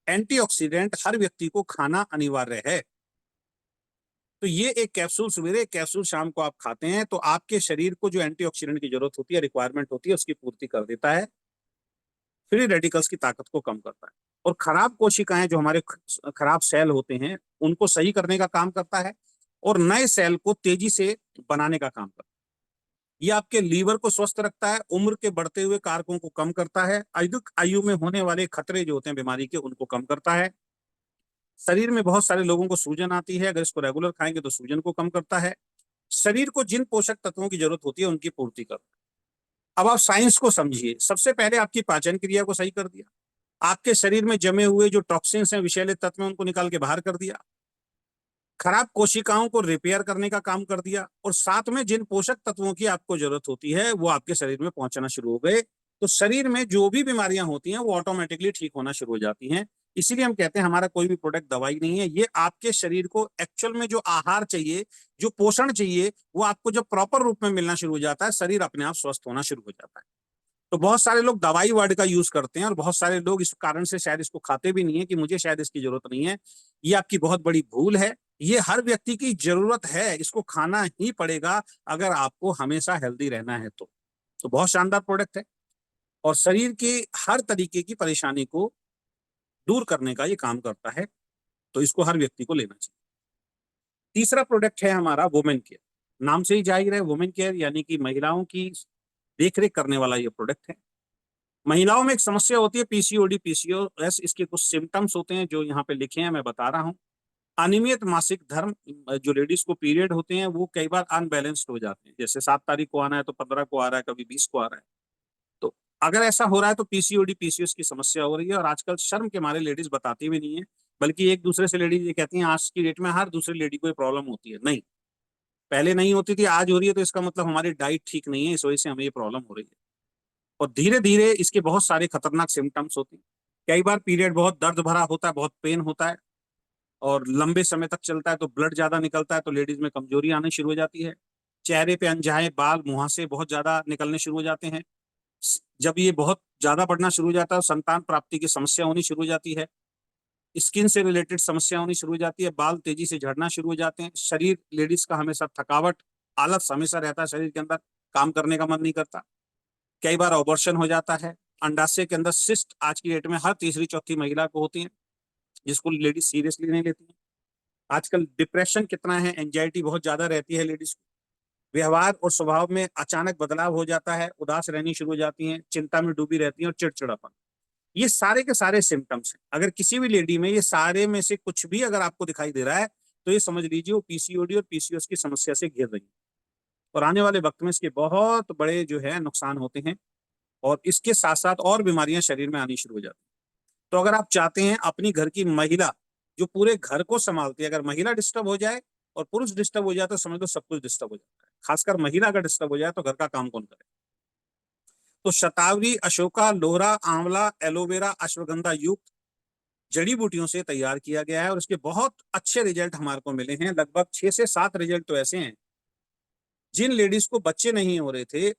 एंटीऑक्सीडेंट हर व्यक्ति को खाना अनिवार्य है। तो ये एक कैप्सूल सवेरे, एक कैप्सूल शाम को आप खाते हैं तो आपके शरीर को जो एंटीऑक्सीडेंट की जरूरत होती है, रिक्वायरमेंट होती है, उसकी पूर्ति कर देता है, फ्री रेडिकल्स की ताकत को कम करता है, और खराब कोशिकाएं जो हमारे खराब सेल होते हैं उनको सही करने का काम करता है, और नए सेल को तेजी से बनाने का काम करता है। ये आपके लीवर को स्वस्थ रखता है, उम्र के बढ़ते हुए कारकों को कम करता है, अधिक आयु में होने वाले खतरे जो होते हैं बीमारी के उनको कम करता है। शरीर में बहुत सारे लोगों को सूजन आती है, अगर इसको रेगुलर खाएंगे तो सूजन को कम करता है। शरीर को जिन पोषक तत्वों की जरूरत होती है उनकी पूर्ति करता है। अब आप साइंस को समझिए। सबसे पहले आपकी पाचन क्रिया को सही कर दिया, आपके शरीर में जमे हुए जो टॉक्सिन्स हैं, विषैले तत्व हैं, उनको निकाल के बाहर कर दिया, खराब कोशिकाओं को रिपेयर करने का काम कर दिया, और साथ में जिन पोषक तत्वों की आपको जरूरत होती है वो आपके शरीर में पहुंचना शुरू हो गए, तो शरीर में जो भी बीमारियां होती हैं वो ऑटोमेटिकली ठीक होना शुरू हो जाती हैं। इसीलिए हम कहते हैं हमारा कोई भी प्रोडक्ट दवाई नहीं है, ये आपके शरीर को एक्चुअल में जो आहार चाहिए, जो पोषण चाहिए, वो आपको जब प्रॉपर रूप में मिलना शुरू हो जाता है, शरीर अपने आप स्वस्थ होना शुरू हो जाता है। तो बहुत सारे लोग दवाई वर्ड का यूज करते हैं, और बहुत सारे लोग इस कारण से शायद इसको खाते भी नहीं है कि मुझे शायद इसकी जरूरत नहीं है। ये आपकी बहुत बड़ी भूल है। ये हर व्यक्ति की जरूरत है, इसको खाना ही पड़ेगा अगर आपको हमेशा हेल्दी रहना है तो बहुत शानदार प्रोडक्ट है, और शरीर की हर तरीके की परेशानी को दूर करने का ये काम करता है, तो इसको हर व्यक्ति को लेना चाहिए। तीसरा प्रोडक्ट है हमारा वुमेन केयर। नाम से ही जाहिर है, वुमेन केयर यानी कि महिलाओं की देखरेख करने वाला ये प्रोडक्ट है। महिलाओं में एक समस्या होती है पीसीओडी, पीसीओएस। इसके कुछ सिम्टम्स होते हैं जो यहाँ पे लिखे हैं, मैं बता रहा हूँ। अनियमित मासिक धर्म, जो लेडीज को पीरियड होते हैं वो कई बार अनबैलेंस्ड हो जाते हैं, जैसे 7 तारीख को आना है तो 15 को आ रहा है, कभी 20 को आ रहा है। तो अगर ऐसा हो रहा है तो पीसीओडी, पीसीओएस की समस्या हो रही है, और आजकल शर्म के मारे लेडीज बताती भी नहीं है, बल्कि एक दूसरे से लेडीज ये कहती हैं आज की डेट में हर दूसरी लेडी को ये प्रॉब्लम होती है। नहीं, पहले नहीं होती थी, आज हो रही है, तो इसका मतलब हमारी डाइट ठीक नहीं है, इस वजह से हमें ये प्रॉब्लम हो रही है। और धीरे धीरे इसके बहुत सारे खतरनाक सिम्टम्स होते हैं। कई बार पीरियड बहुत दर्द भरा होता है, बहुत पेन होता है, और लंबे समय तक चलता है, तो ब्लड ज्यादा निकलता है, तो लेडीज में कमजोरी आनी शुरू हो जाती है। चेहरे पे अनचाहे बाल, मुहासे बहुत ज्यादा निकलने शुरू हो जाते हैं। जब ये बहुत ज्यादा बढ़ना शुरू हो जाता है, संतान प्राप्ति की समस्या होनी शुरू हो जाती है। स्किन से रिलेटेड समस्या होनी शुरू हो जाती है, बाल तेजी से झड़ना शुरू हो जाते हैं। शरीर लेडीज का हमेशा थकावट, आलस हमेशा रहता है शरीर के अंदर, काम करने का मन नहीं करता। कई बार अबॉर्शन हो जाता है। अंडाशय के अंदर सिस्ट आज की डेट में हर तीसरी चौथी महिला को होती है, जिसको लेडीज सीरियसली नहीं लेती है। आजकल डिप्रेशन कितना है, एंजाइटी बहुत ज्यादा रहती है लेडीज को। व्यवहार और स्वभाव में अचानक बदलाव हो जाता है, उदास रहनी शुरू हो जाती हैं, चिंता में डूबी रहती हैं, और चिड़चिड़ापन। ये सारे के सारे सिम्टम्स हैं। अगर किसी भी लेडी में ये सारे में से कुछ भी अगर आपको दिखाई दे रहा है तो ये समझ लीजिए वो पीसीओडी और पीसीओएस की समस्या से घिर रही है, और आने वाले वक्त में इसके बहुत बड़े जो है नुकसान होते हैं, और इसके साथ साथ और बीमारियां शरीर में आनी शुरू हो जाती हैं। तो अगर आप चाहते हैं अपनी घर की महिला जो पूरे घर को संभालती है, अगर महिला डिस्टर्ब हो जाए और पुरुष डिस्टर्ब हो जाए तो समझ लो सब कुछ डिस्टर्ब हो जाता है। खासकर महिला अगर डिस्टर्ब हो जाए तो घर का काम कौन करे। तो शतावरी, अशोका, लोहरा, आंवला, एलोवेरा, अश्वगंधा युक्त जड़ी बूटियों से तैयार किया गया है, और इसके बहुत अच्छे रिजल्ट हमारे को मिले हैं। लगभग 6 से 7 रिजल्ट तो ऐसे हैं जिन लेडीज को बच्चे नहीं हो रहे थे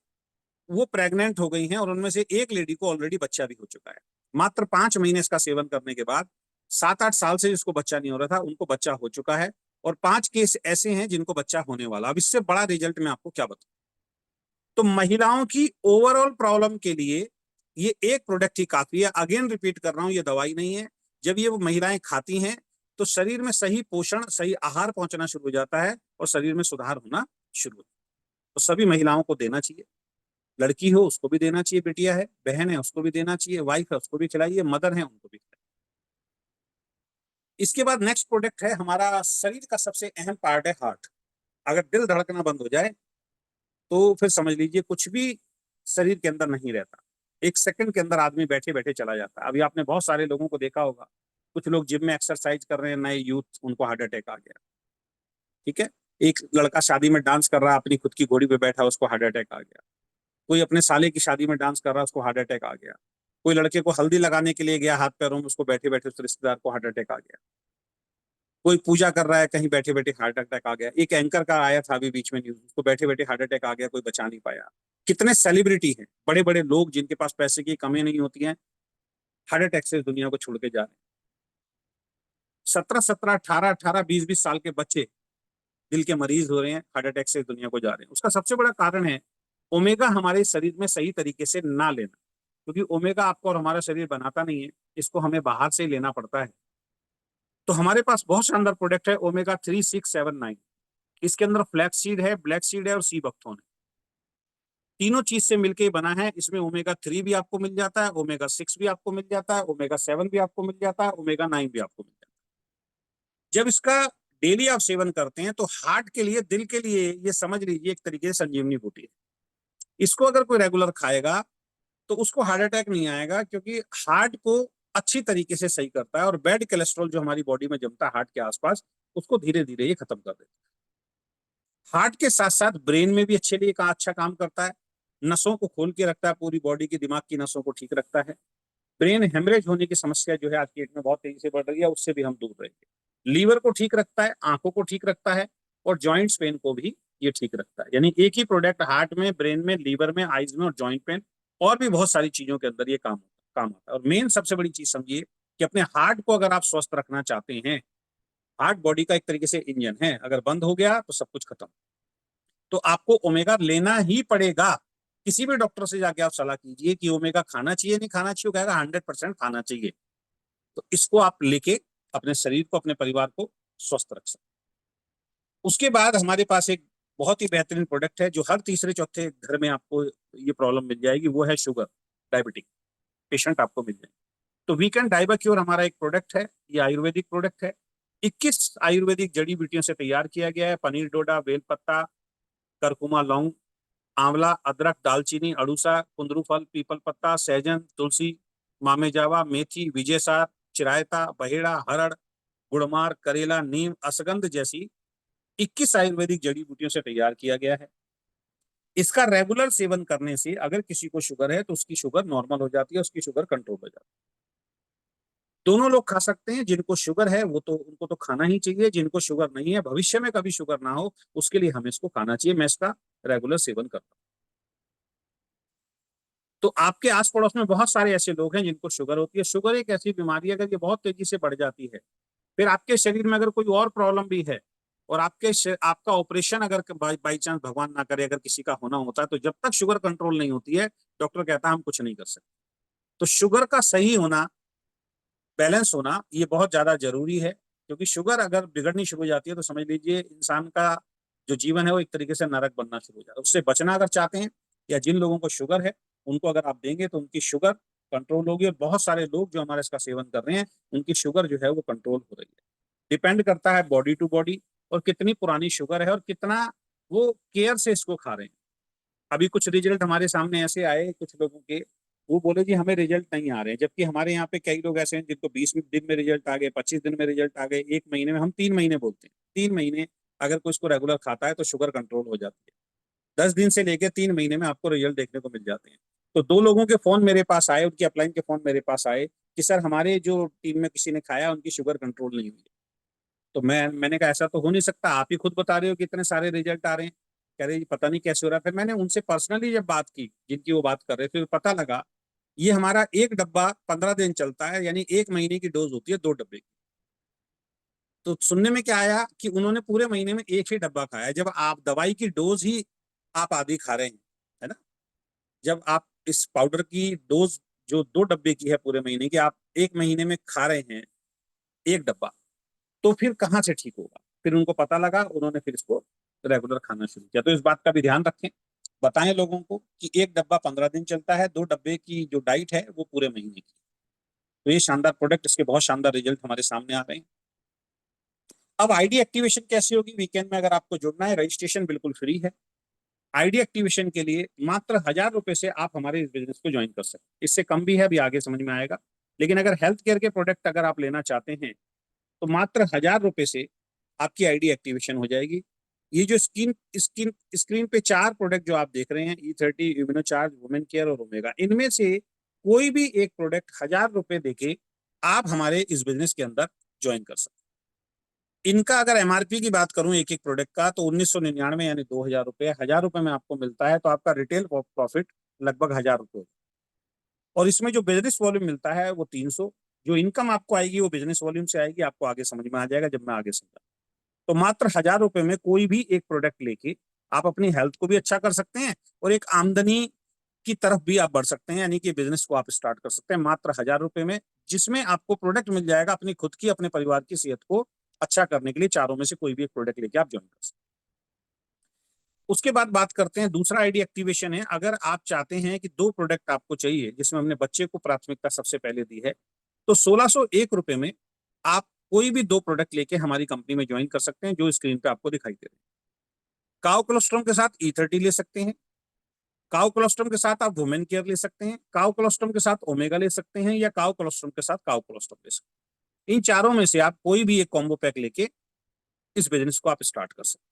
वो प्रेग्नेंट हो गई हैं, और उनमें से एक लेडी को ऑलरेडी बच्चा भी हो चुका है। मात्र 5 महीने इसका सेवन करने के बाद 7-8 साल से जिसको बच्चा नहीं हो रहा था उनको बच्चा हो चुका है, और 5 केस ऐसे हैं जिनको बच्चा होने वाला। अब इससे बड़ा रिजल्ट मैं आपको क्या बताऊं। तो महिलाओं की ओवरऑल प्रॉब्लम के लिए ये एक प्रोडक्ट ही काफी है। अगेन रिपीट कर रहा हूं, ये दवाई नहीं है। जब ये वो महिलाएं खाती हैं तो शरीर में सही पोषण, सही आहार पहुंचना शुरू हो जाता है, और शरीर में सुधार होना शुरू होता है। तो सभी महिलाओं को देना चाहिए। लड़की हो उसको भी देना चाहिए, बेटिया है, बहन है उसको भी देना चाहिए, वाइफ है उसको भी खिलाइए, मदर है उनको भी खिलाइए। इसके बाद नेक्स्ट प्रोडक्ट है हमारा शरीर का सबसे अहम पार्ट है हार्ट। अगर दिल धड़कना बंद हो जाए तो फिर समझ लीजिए कुछ भी शरीर के अंदर नहीं रहता। एक सेकंड के अंदर आदमी बैठे बैठे चला जाता है। अभी आपने बहुत सारे लोगों को देखा होगा, कुछ लोग जिम में एक्सरसाइज कर रहे हैं, नए यूथ, उनको हार्ट अटैक आ गया। ठीक है, एक लड़का शादी में डांस कर रहा है, अपनी खुद की घोड़ी पे बैठा, उसको हार्ट अटैक आ गया। कोई अपने साले की शादी में डांस कर रहा है, उसको हार्ट अटैक आ गया। कोई लड़के को हल्दी लगाने के लिए गया हाथ पैरों में, उसको बैठे बैठे उस रिश्तेदार को हार्ट अटैक आ गया। कोई पूजा कर रहा है, कहीं बैठे बैठे हार्ट अटैक आ गया। एक एंकर का आया था अभी बीच में न्यूज, उसको बैठे बैठे हार्ट अटैक आ गया, कोई बचा नहीं पाया। कितने सेलिब्रिटी हैं, बड़े बड़े लोग जिनके पास पैसे की कमी नहीं होती है, हार्ट अटैक से दुनिया को छोड़ के जा रहे हैं। 17-17, 18-18, 20-20 साल के बच्चे दिल के मरीज हो रहे हैं, हार्ट अटैक से दुनिया को जा रहे हैं। उसका सबसे बड़ा कारण है ओमेगा हमारे शरीर में सही तरीके से ना लेना, क्योंकि ओमेगा आपको और हमारा शरीर बनाता नहीं है, इसको हमें बाहर से लेना पड़ता है। तो हमारे पास बहुत शानदार प्रोडक्ट है ओमेगा 3, 6, 7, 9। इसके अंदर फ्लैक्स सीड है, ब्लैक सीड है और सी बकथोन है। तीनों चीज से मिलकर बना है। इसमें ओमेगा 3 भी आपको मिल जाता है, ओमेगा 6 भी आपको मिल जाता है, ओमेगा 7 भी आपको मिल जाता है, ओमेगा 9 भी आपको मिल जाता है। जब इसका डेली आप सेवन करते हैं तो हार्ट के लिए, दिल के लिए, ये समझ लीजिए एक तरीके से संजीवनी बूटी है। इसको अगर कोई रेगुलर खाएगा तो उसको हार्ट अटैक नहीं आएगा, क्योंकि हार्ट को अच्छी तरीके से सही करता है और बैड कोलेस्ट्रॉल जो हमारी बॉडी में जमता है हार्ट के आसपास, उसको धीरे धीरे ये खत्म कर देता है। हार्ट के साथ साथ ब्रेन में भी अच्छे लिए अच्छा काम करता है, नसों को खोल के रखता है, पूरी बॉडी की, दिमाग की नसों को ठीक रखता है। ब्रेन हेमरेज होने की समस्या जो है आज की डेट में बहुत तेजी से बढ़ रही है, उससे भी हम दूर रहेंगे। लीवर को ठीक रखता है, आंखों को ठीक रखता है और जॉइंट्स पेन को भी ये ठीक रखता है। यानी एक ही प्रोडक्ट हार्ट में, ब्रेन में, लीवर में, आईज में और जॉइंट पेन और भी बहुत सारी चीजों के अंदर ये काम आता है। और मेन सबसे बड़ी चीज समझिए कि अपने हार्ट को अगर आप स्वस्थ रखना चाहते हैं, हार्ट बॉडी का एक तरीके से इंजन है, अगर बंद हो गया तो सब कुछ खत्म। तो आपको ओमेगा लेना ही पड़ेगा। किसी भी डॉक्टर से जाके आप सलाह कीजिए कि ओमेगा खाना चाहिए नहीं खाना चाहिए, कहेगा 100% खाना चाहिए। तो इसको आप लेके अपने शरीर को, अपने परिवार को स्वस्थ रख सकते। उसके बाद हमारे पास एक बहुत ही बेहतरीन प्रोडक्ट है जो हर तीसरे चौथे घर में आपको ये प्रॉब्लम मिल जाएगी, वो है शुगर, डायबिटिक पेशेंट आपको मिल जाएंगे। तो वीकेंड डाइबाक्योर हमारा एक प्रोडक्ट है, ये आयुर्वेदिक प्रोडक्ट है। 21 आयुर्वेदिक जड़ी बूटियों से तैयार किया गया है। पनीर डोडा, बेलपत्ता, करकुमा, लौंग, आंवला, अदरक, दालचीनी, अड़ूसा, कुंदरू फल, पीपल पत्ता, सहजन, तुलसी, मामेजावा, मेथी, विजयसार, चिरायता, बहेड़ा, हरड़, गुड़मार, करेला, नीम, असगंध जैसी 21 आयुर्वेदिक जड़ी बूटियों से तैयार किया गया है। इसका रेगुलर सेवन करने से अगर किसी को शुगर है तो उसकी शुगर नॉर्मल हो जाती है, उसकी शुगर कंट्रोल हो जाती है। दोनों लोग खा सकते हैं, जिनको शुगर है वो तो उनको तो खाना ही चाहिए, जिनको शुगर नहीं है, भविष्य में कभी शुगर ना हो उसके लिए हमें इसको खाना चाहिए। मैं इसका रेगुलर सेवन करता हूँ। तो आपके आस पड़ोस में बहुत सारे ऐसे लोग हैं जिनको शुगर होती है। शुगर एक ऐसी बीमारी है, अगर ये बहुत तेजी से बढ़ जाती है, फिर आपके शरीर में अगर कोई और प्रॉब्लम भी है और आपका ऑपरेशन अगर बाई चांस भगवान ना करे अगर किसी का होना होता है, तो जब तक शुगर कंट्रोल नहीं होती है, डॉक्टर कहता है हम कुछ नहीं कर सकते। तो शुगर का सही होना, बैलेंस होना, ये बहुत ज्यादा जरूरी है। क्योंकि शुगर अगर बिगड़नी शुरू हो जाती है तो समझ लीजिए इंसान का जो जीवन है वो एक तरीके से नरक बनना शुरू हो जाता है। उससे बचना अगर चाहते हैं, या जिन लोगों को शुगर है उनको अगर आप देंगे तो उनकी शुगर कंट्रोल होगी। और बहुत सारे लोग जो हमारे इसका सेवन कर रहे हैं उनकी शुगर जो है वो कंट्रोल हो रही है। डिपेंड करता है बॉडी टू बॉडी और कितनी पुरानी शुगर है और कितना वो केयर से इसको खा रहे हैं। अभी कुछ रिजल्ट हमारे सामने ऐसे आए कुछ लोगों के, वो बोले जी हमें रिजल्ट नहीं आ रहे हैं, जबकि हमारे यहाँ पे कई लोग ऐसे हैं जिनको 20 दिन में रिजल्ट आ गए, 25 दिन में रिजल्ट आ गए, 1 महीने में। हम 3 महीने बोलते हैं, 3 महीने अगर कोई इसको रेगुलर खाता है तो शुगर कंट्रोल हो जाती है। 10 दिन से लेकर 3 महीने में आपको रिजल्ट देखने को मिल जाते हैं। तो 2 लोगों के फोन मेरे पास आए, उनके अपलाइन के फोन मेरे पास आए कि सर हमारे जो टीम में किसी ने खाया उनकी शुगर कंट्रोल नहीं हुई। तो मैंने कहा ऐसा तो हो नहीं सकता, आप ही खुद बता रहे हो कि इतने सारे रिजल्ट आ रहे हैं। कह रहे पता नहीं कैसे हो रहा है। फिर मैंने उनसे पर्सनली जब बात की जिनकी वो बात कर रहे थे, तो पता लगा ये हमारा एक डब्बा 15 दिन चलता है, यानी 1 महीने की डोज होती है 2 डब्बे की। तो सुनने में क्या आया कि उन्होंने पूरे महीने में एक ही डब्बा खाया, जब आप दवाई की डोज ही आप आधी खा रहे हैं, है ना। जब आप इस पाउडर की डोज जो 2 डब्बे की है पूरे महीने की, आप 1 महीने में खा रहे हैं 1 डब्बा, तो फिर कहाँ से ठीक होगा। फिर उनको पता लगा, उन्होंने फिर इसको रेगुलर खाना शुरू किया। तो इस बात का भी ध्यान रखें, बताएं लोगों को कि एक डब्बा 15 दिन चलता है, 2 डब्बे की जो डाइट है वो पूरे महीने की। तो ये शानदार प्रोडक्ट, इसके बहुत शानदार रिजल्ट हमारे सामने आ रहे हैं। अब आईडी एक्टिवेशन कैसे होगी? वीकेंड में अगर आपको जुड़ना है, रजिस्ट्रेशन बिल्कुल फ्री है। आईडी एक्टिवेशन के लिए मात्र 1000 रुपए से आप हमारे इस बिजनेस को ज्वाइन कर सकते हैं। इससे कम भी है, अभी आगे समझ में आएगा। लेकिन अगर हेल्थ केयर के प्रोडक्ट अगर आप लेना चाहते हैं तो मात्र 1000 रुपए से आपकी आईडी एक्टिवेशन हो जाएगी। ये जो स्क्रीन पे 4 प्रोडक्ट जो आप देख रहे हैं, E30, इम्यूनोचार्ज, वुमेन केयर और ओमेगा, इनमें से कोई भी एक प्रोडक्ट 1000 रुपए देके आप हमारे इस बिजनेस के अंदर ज्वाइन कर सकते हैं। इनका अगर एमआरपी की बात करूं एक एक प्रोडक्ट का, तो 1999 यानी 2000 रुपए, 1000 रुपए में आपको मिलता है, तो आपका रिटेल प्रॉफिट लगभग 1000 रुपए। और इसमें जो बिजनेस वॉल्यूम मिलता है वो 300। जो इनकम आपको आएगी वो बिजनेस वॉल्यूम से आएगी, आपको आगे समझ में आ जाएगा जब मैं आगे समझा। तो मात्र 1000 रुपए में कोई भी एक प्रोडक्ट लेके आप अपनी हेल्थ को भी अच्छा कर सकते हैं और एक आमदनी की तरफ भी आप बढ़ सकते हैं, यानी कि बिजनेस को आप स्टार्ट कर सकते हैं मात्र 1000 रुपए में, जिसमें आपको प्रोडक्ट मिल जाएगा अपनी खुद की, अपने परिवार की सेहत को अच्छा करने के लिए। चारों में से कोई भी एक प्रोडक्ट लेके आप ज्वाइन कर सकते हैं। उसके बाद बात करते हैं दूसरा आईडी एक्टिवेशन है। अगर आप चाहते हैं कि 2 प्रोडक्ट आपको चाहिए, जिसमें हमने बच्चे को प्राथमिकता सबसे पहले दी है, तो 1601 रुपए में आप कोई भी 2 प्रोडक्ट लेके हमारी कंपनी में ज्वाइन कर सकते हैं, जो स्क्रीन पे आपको दिखाई दे रहे हैं। काओ कोलोस्ट्रम के साथ E30 ले सकते हैं, काओ कोलोस्ट्रम के साथ आप वुमेन केयर ले सकते हैं, काओ कोलोस्ट्रम के साथ ओमेगा ले सकते हैं, या काओ कोलोस्ट्रम के साथ काओ कोलोस्ट्रम ले सकते हैं। इन चारों में से आप कोई भी एक कॉम्बो पैक लेके इस बिजनेस को आप स्टार्ट कर सकते हैं।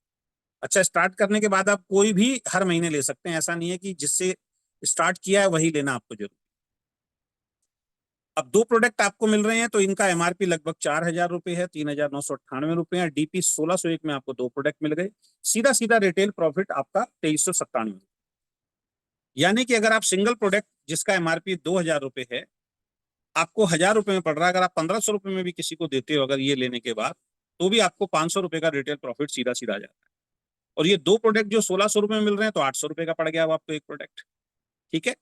अच्छा, स्टार्ट करने के बाद आप कोई भी हर महीने ले सकते हैं, ऐसा नहीं है कि जिससे स्टार्ट किया है वही लेना आपको जरूरी। अब 2 प्रोडक्ट आपको मिल रहे हैं, तो इनका एमआरपी लगभग 4000 रुपए है, 3998 रुपए है। डीपी 1601 में आपको 2 प्रोडक्ट मिल गए। सीधा सीधा रिटेल प्रॉफिट आपका 2397। यानी कि अगर आप सिंगल प्रोडक्ट जिसका एमआरपी 2000 रुपए है, आपको 1000 रुपए में पड़ रहा है, अगर आप 1500 रुपए में भी किसी को देते हो अगर ये लेने के बाद, तो भी आपको 500 रुपए का रिटेल प्रॉफिट सीधा सीधा आ जाता है। और ये 2 प्रोडक्ट जो 1600 रुपए में मिल रहे हैं, तो 800 रुपए का पड़ गया अब आपको एक प्रोडक्ट। ठीक है,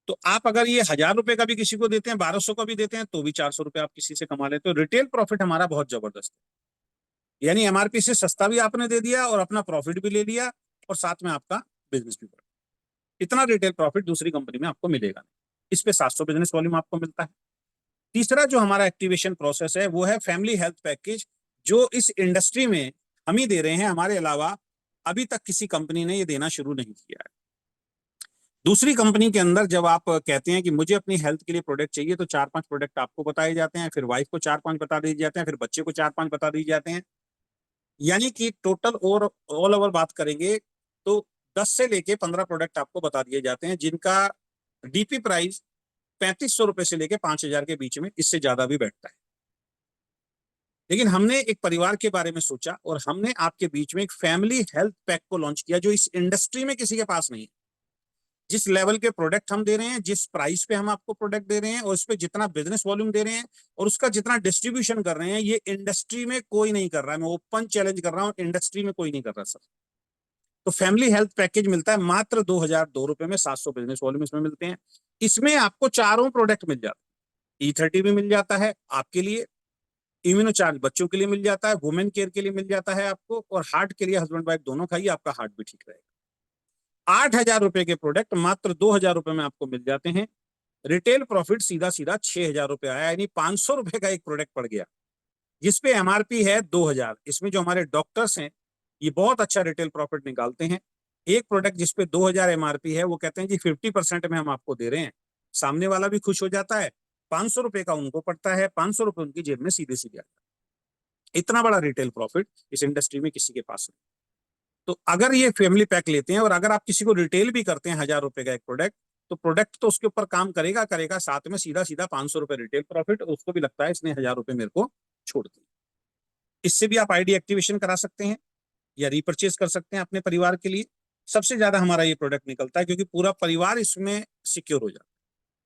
तो आप अगर ये 1000 रुपए का भी किसी को देते हैं, 1200 का भी देते हैं, तो भी 400 रुपए आप किसी से कमा लेते हो। रिटेल प्रॉफिट हमारा बहुत जबरदस्त है, यानी एमआरपी से सस्ता भी आपने दे दिया और अपना प्रॉफिट भी ले लिया, और साथ में आपका बिजनेस भी बढ़ा। इतना रिटेल प्रॉफिट दूसरी कंपनी में आपको मिलेगा नहीं। इस पे 700 बिजनेस वॉल्यूम आपको मिलता है। तीसरा जो हमारा एक्टिवेशन प्रोसेस है वो है फैमिली हेल्थ पैकेज, जो इस इंडस्ट्री में हम ही दे रहे हैं, हमारे अलावा अभी तक किसी कंपनी ने ये देना शुरू नहीं किया है। दूसरी कंपनी के अंदर जब आप कहते हैं कि मुझे अपनी हेल्थ के लिए प्रोडक्ट चाहिए, तो 4-5 प्रोडक्ट आपको बताए जाते हैं, फिर वाइफ को 4-5 बता दिए जाते हैं, फिर बच्चे को 4-5 बता दिए जाते हैं। यानी कि टोटल और ऑल ओवर बात करेंगे तो 10 से लेके 15 प्रोडक्ट आपको बता दिए जाते हैं, जिनका डीपी प्राइस 3500 रुपए से लेके 5000 के बीच में, इससे ज्यादा भी बैठता है। लेकिन हमने एक परिवार के बारे में सोचा और हमने आपके बीच में एक फैमिली हेल्थ पैक को लॉन्च किया, जो इस इंडस्ट्री में किसी के पास नहीं है। जिस लेवल के प्रोडक्ट हम दे रहे हैं, जिस प्राइस पे हम आपको प्रोडक्ट दे रहे हैं, और उस पर जितना बिजनेस वॉल्यूम दे रहे हैं, और उसका जितना डिस्ट्रीब्यूशन कर रहे हैं, ये इंडस्ट्री में कोई नहीं कर रहा है। मैं ओपन चैलेंज कर रहा हूँ, इंडस्ट्री में कोई नहीं कर रहा सर। तो फैमिली हेल्थ पैकेज मिलता है मात्र 2002 रुपए में, 700 बिजनेस वॉल्यूम इसमें मिलते हैं। इसमें आपको चारों प्रोडक्ट मिल जाते हैं। E30 भी मिल जाता है आपके लिए, इम्यूनोचार्ज बच्चों के लिए मिल जाता है, वुमेन केयर के लिए मिल जाता है आपको, और हार्ट के लिए हस्बैंड वाइफ दोनों खाइए, आपका हार्ट भी ठीक रहेगा। 8000 रुपए के प्रोडक्ट मात्र 2000 रुपए में आपको मिल जाते हैं। रिटेल प्रॉफिट सीधा सीधा 6000 रुपए आया, यानी 500 रुपए का एक प्रोडक्ट पड़ गया, जिसपे एमआरपी है 2000। इसमें जो हमारे डॉक्टर्स हैं ये बहुत अच्छा रिटेल प्रॉफिट निकालते हैं। एक प्रोडक्ट जिसपे 2000 एमआरपी है, वो कहते हैं जी 50% में हम आपको दे रहे हैं। सामने वाला भी खुश हो जाता है, 500 रुपए का उनको पड़ता है, 500 रुपए उनकी जेब में सीधे सीधे आता है। इतना बड़ा रिटेल प्रॉफिट इस इंडस्ट्री में किसी के पास नहीं। तो अगर ये फैमिली पैक लेते हैं, और अगर आप किसी को रिटेल भी करते हैं 1000 रुपए का एक प्रोडक्ट, तो प्रोडक्ट तो उसके ऊपर काम करेगा करेगा, साथ में सीधा सीधा 500 रुपए रिटेल प्रॉफिट, उसको भी लगता है इसने 1000 रुपए मेरे को छोड़ दिए। इससे भी आप आईडी एक्टिवेशन करा सकते हैं या रीपर्चेज कर सकते हैं अपने परिवार के लिए। सबसे ज्यादा हमारा ये प्रोडक्ट निकलता है, क्योंकि पूरा परिवार इसमें सिक्योर हो जाता है।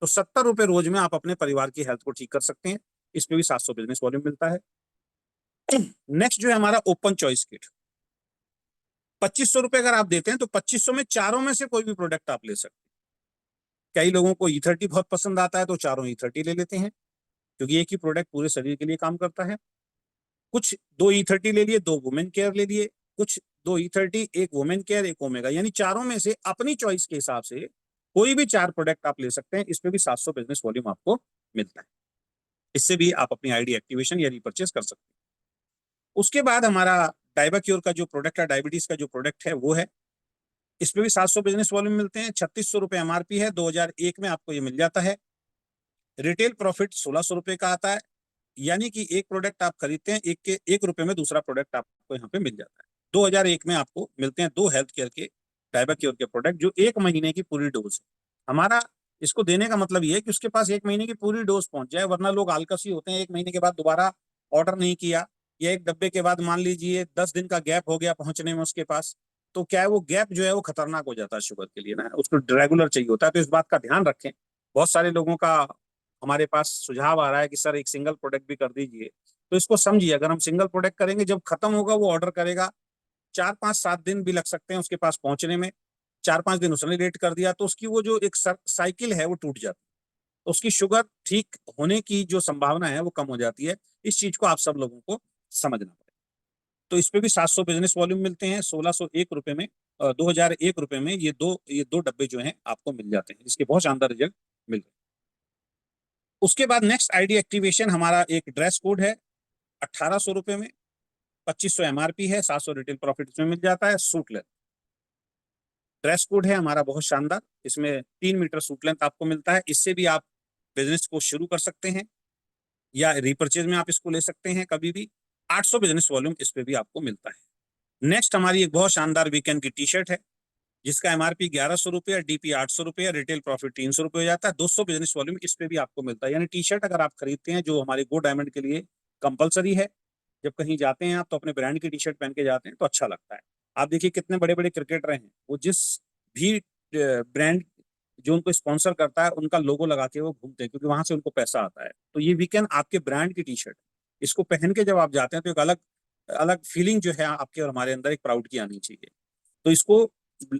तो 70 रुपए रोज में आप अपने परिवार की हेल्थ को ठीक कर सकते हैं। इस पे भी 700 बिजनेस वॉल्यूम मिलता है। नेक्स्ट जो है हमारा ओपन चॉइस किट, 2500 रुपए अगर आप देते हैं, तो 2500 में चारों में से कोई भी प्रोडक्ट आप ले सकते हैं। कई लोगों को E30 बहुत पसंद आता है, तो चारों E30 ले लेते हैं, क्योंकि एक ही प्रोडक्ट पूरे शरीर के लिए काम करता है। कुछ 2 E30 ले लिए, 2 वुमेन केयर ले लिए, कुछ 2 E30, 1 वुमेन केयर, 1 ओमेगा, यानी चारों में से अपनी चॉइस के हिसाब से कोई भी 4 प्रोडक्ट आप ले सकते हैं। इसमें भी 700 बिजनेस वॉल्यूम आपको मिलता है। इससे भी आप अपनी आईडी एक्टिवेशन या रीपर्चेस कर सकते हैं। उसके बाद हमारा डाइबाक्योर का जो प्रोडक्ट है, डायबिटीज का जो प्रोडक्ट है वो है, इसमें भी 700 बिजनेस वॉल्यूम मिलते हैं, 3600 रुपए एमआरपी है, 2001 में आपको ये मिल जाता है। रिटेल प्रॉफिट 1600 रुपए का आता है, यानी कि एक प्रोडक्ट आप खरीदते हैं, एक के 1 रुपए में दूसरा प्रोडक्ट आपको यहाँ पे मिल जाता है। 2001 में आपको मिलते हैं 2 हेल्थ केयर के डाइबाक्योर के प्रोडक्ट, जो 1 महीने की पूरी डोज है। हमारा इसको देने का मतलब ये है कि उसके पास 1 महीने की पूरी डोज पहुंच जाए, वरना लोग आलकसी होते हैं, 1 महीने के बाद दोबारा ऑर्डर नहीं किया, या एक डब्बे के बाद मान लीजिए 10 दिन का गैप हो गया पहुंचने में उसके पास, तो क्या है वो गैप जो है वो खतरनाक हो जाता है शुगर के लिए ना, उसको रेगुलर चाहिए होता है। तो इस बात का ध्यान रखें। बहुत सारे लोगों का हमारे पास सुझाव आ रहा है कि सर एक सिंगल प्रोडक्ट भी कर दीजिए, तो इसको समझिए, अगर हम सिंगल प्रोडक्ट करेंगे, जब खत्म होगा वो ऑर्डर करेगा, 4 5 7 दिन भी लग सकते हैं उसके पास पहुंचने में, 4 5 दिन उसने लेट कर दिया तो उसकी वो जो एक साइकिल है वो टूट जाती है, तो उसकी शुगर ठीक होने की जो संभावना है वो कम हो जाती है। इस चीज को आप सब लोगों को समझना पड़ेगा। तो इस पे भी 700 बिजनेस वॉल्यूम मिलते हैं, 1601 रुपए में, 2001 रुपए में ये दो डब्बे जो हैं आपको मिल जाते हैं, जिसके बहुत शानदार रिजल्ट मिल रहे हैं। उसके बाद नेक्स्ट आईडी एक्टिवेशन, हमारा एक ड्रेस कोड है, 1800 रुपए में, 2500 एमआरपी है, 700 रिटेल प्रॉफिट इसमें मिल जाता है। सूट लेंथ ड्रेस कोड है हमारा बहुत शानदार, इसमें 3 मीटर सूट लेंथ आपको मिलता है। इससे भी आप बिजनेस को शुरू कर सकते हैं, या रिपर्चेज में आप इसको ले सकते हैं कभी भी। 800 बिजनेस वॉल्यूम इस पे भी आपको मिलता है। नेक्स्ट हमारी एक बहुत शानदार वीकेंड की टी शर्ट है, जिसका एमआरपी 1100 रुपये, डीपी 800 रुपये, रिटेल प्रॉफिट 300 रुपये हो जाता है। 200 बिजनेस वॉल्यूम इस पे भी आपको मिलता है। यानी टी शर्ट अगर आप खरीदते हैं, जो हमारे गो डायमंड के लिए कंपलसरी है, जब कहीं जाते हैं आप तो अपने ब्रांड की टी शर्ट पहन के जाते हैं तो अच्छा लगता है। आप देखिए कितने बड़े बड़े क्रिकेटर हैं, वो जिस भी ब्रांड जो उनको स्पॉन्सर करता है उनका लोगो लगा के वो घूमते हैं, क्योंकि वहां से उनको पैसा आता है। तो ये वीकेंड आपके ब्रांड की टी शर्ट, इसको पहन के जब आप जाते हैं तो एक अलग अलग फीलिंग जो है आपके और हमारे अंदर एक प्राउड की आनी चाहिए। तो इसको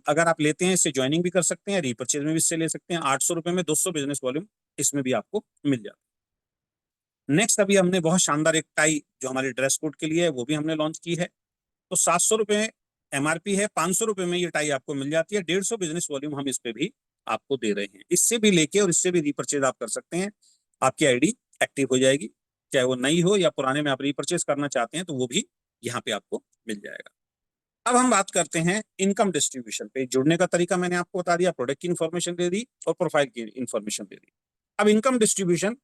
अगर आप लेते हैं, इससे ज्वाइनिंग भी कर सकते हैं, रिपर्चेज में भी इससे ले सकते हैं। 800 रुपए में 200 बिजनेस वॉल्यूम इसमें भी आपको मिल जाता है। नेक्स्ट अभी हमने बहुत शानदार एक टाई जो हमारे ड्रेस कोड के लिए है वो भी हमने लॉन्च की है। तो 700 रुपए एमआरपी है, 500 रुपए में ये टाई आपको मिल जाती है। 150 बिजनेस वॉल्यूम हम इस पे भी आपको दे रहे हैं। इससे भी लेके और इससे भी रिपर्चेज आप कर सकते हैं, आपकी आईडी एक्टिव हो जाएगी, चाहे वो नई हो या पुराने में आप रिपर्चेज करना चाहते हैं तो वो भी यहाँ पे आपको मिल जाएगा। अब हम बात करते हैं इनकम डिस्ट्रीब्यूशन पे। जुड़ने का तरीका मैंने आपको बता दिया, प्रोडक्ट की इन्फॉर्मेशन दे दी और प्रोफाइल की इन्फॉर्मेशन दे दी। अब इनकम डिस्ट्रीब्यूशन,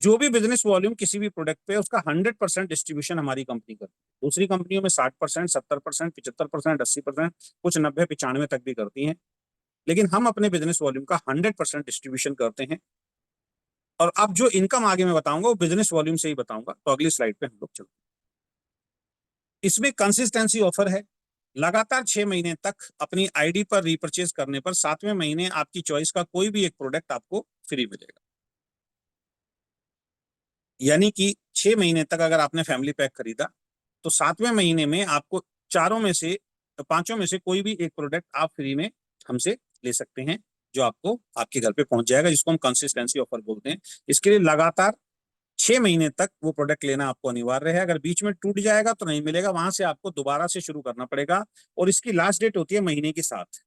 जो भी बिजनेस वॉल्यूम किसी भी प्रोडक्ट पे, उसका 100% डिस्ट्रीब्यूशन हमारी कंपनी करती है। दूसरी कंपनियों में 60%, 70%, 75%, 80%, कुछ 90 95 तक भी करती हैं, लेकिन हम अपने बिजनेस वॉल्यूम का 100% डिस्ट्रीब्यूशन करते हैं। और अब जो इनकम आगे मैं बताऊंगा वो बिजनेस वॉल्यूम से ही बताऊंगा। तो अगली स्लाइड पे हम लोग चलते हैं। इसमें कंसिस्टेंसी ऑफर है, लगातार 6 महीने तक अपनी आईडी पर रिपर्चेज करने पर 7वें महीने आपकी चॉइस का कोई भी एक प्रोडक्ट आपको फ्री मिलेगा। यानी कि 6 महीने तक अगर आपने फैमिली पैक खरीदा तो 7वें महीने में आपको चारों में से, पांचों में से कोई भी एक प्रोडक्ट आप फ्री में हमसे ले सकते हैं, जो आपको आपके घर पे पहुंच जाएगा, जिसको हम कंसिस्टेंसी ऑफर बोलते हैं। इसके लिए लगातार 6 महीने तक वो प्रोडक्ट लेना आपको अनिवार्य है। अगर बीच में टूट जाएगा तो नहीं मिलेगा, वहां से आपको दोबारा से शुरू करना पड़ेगा। और इसकी लास्ट डेट होती है महीने के 7।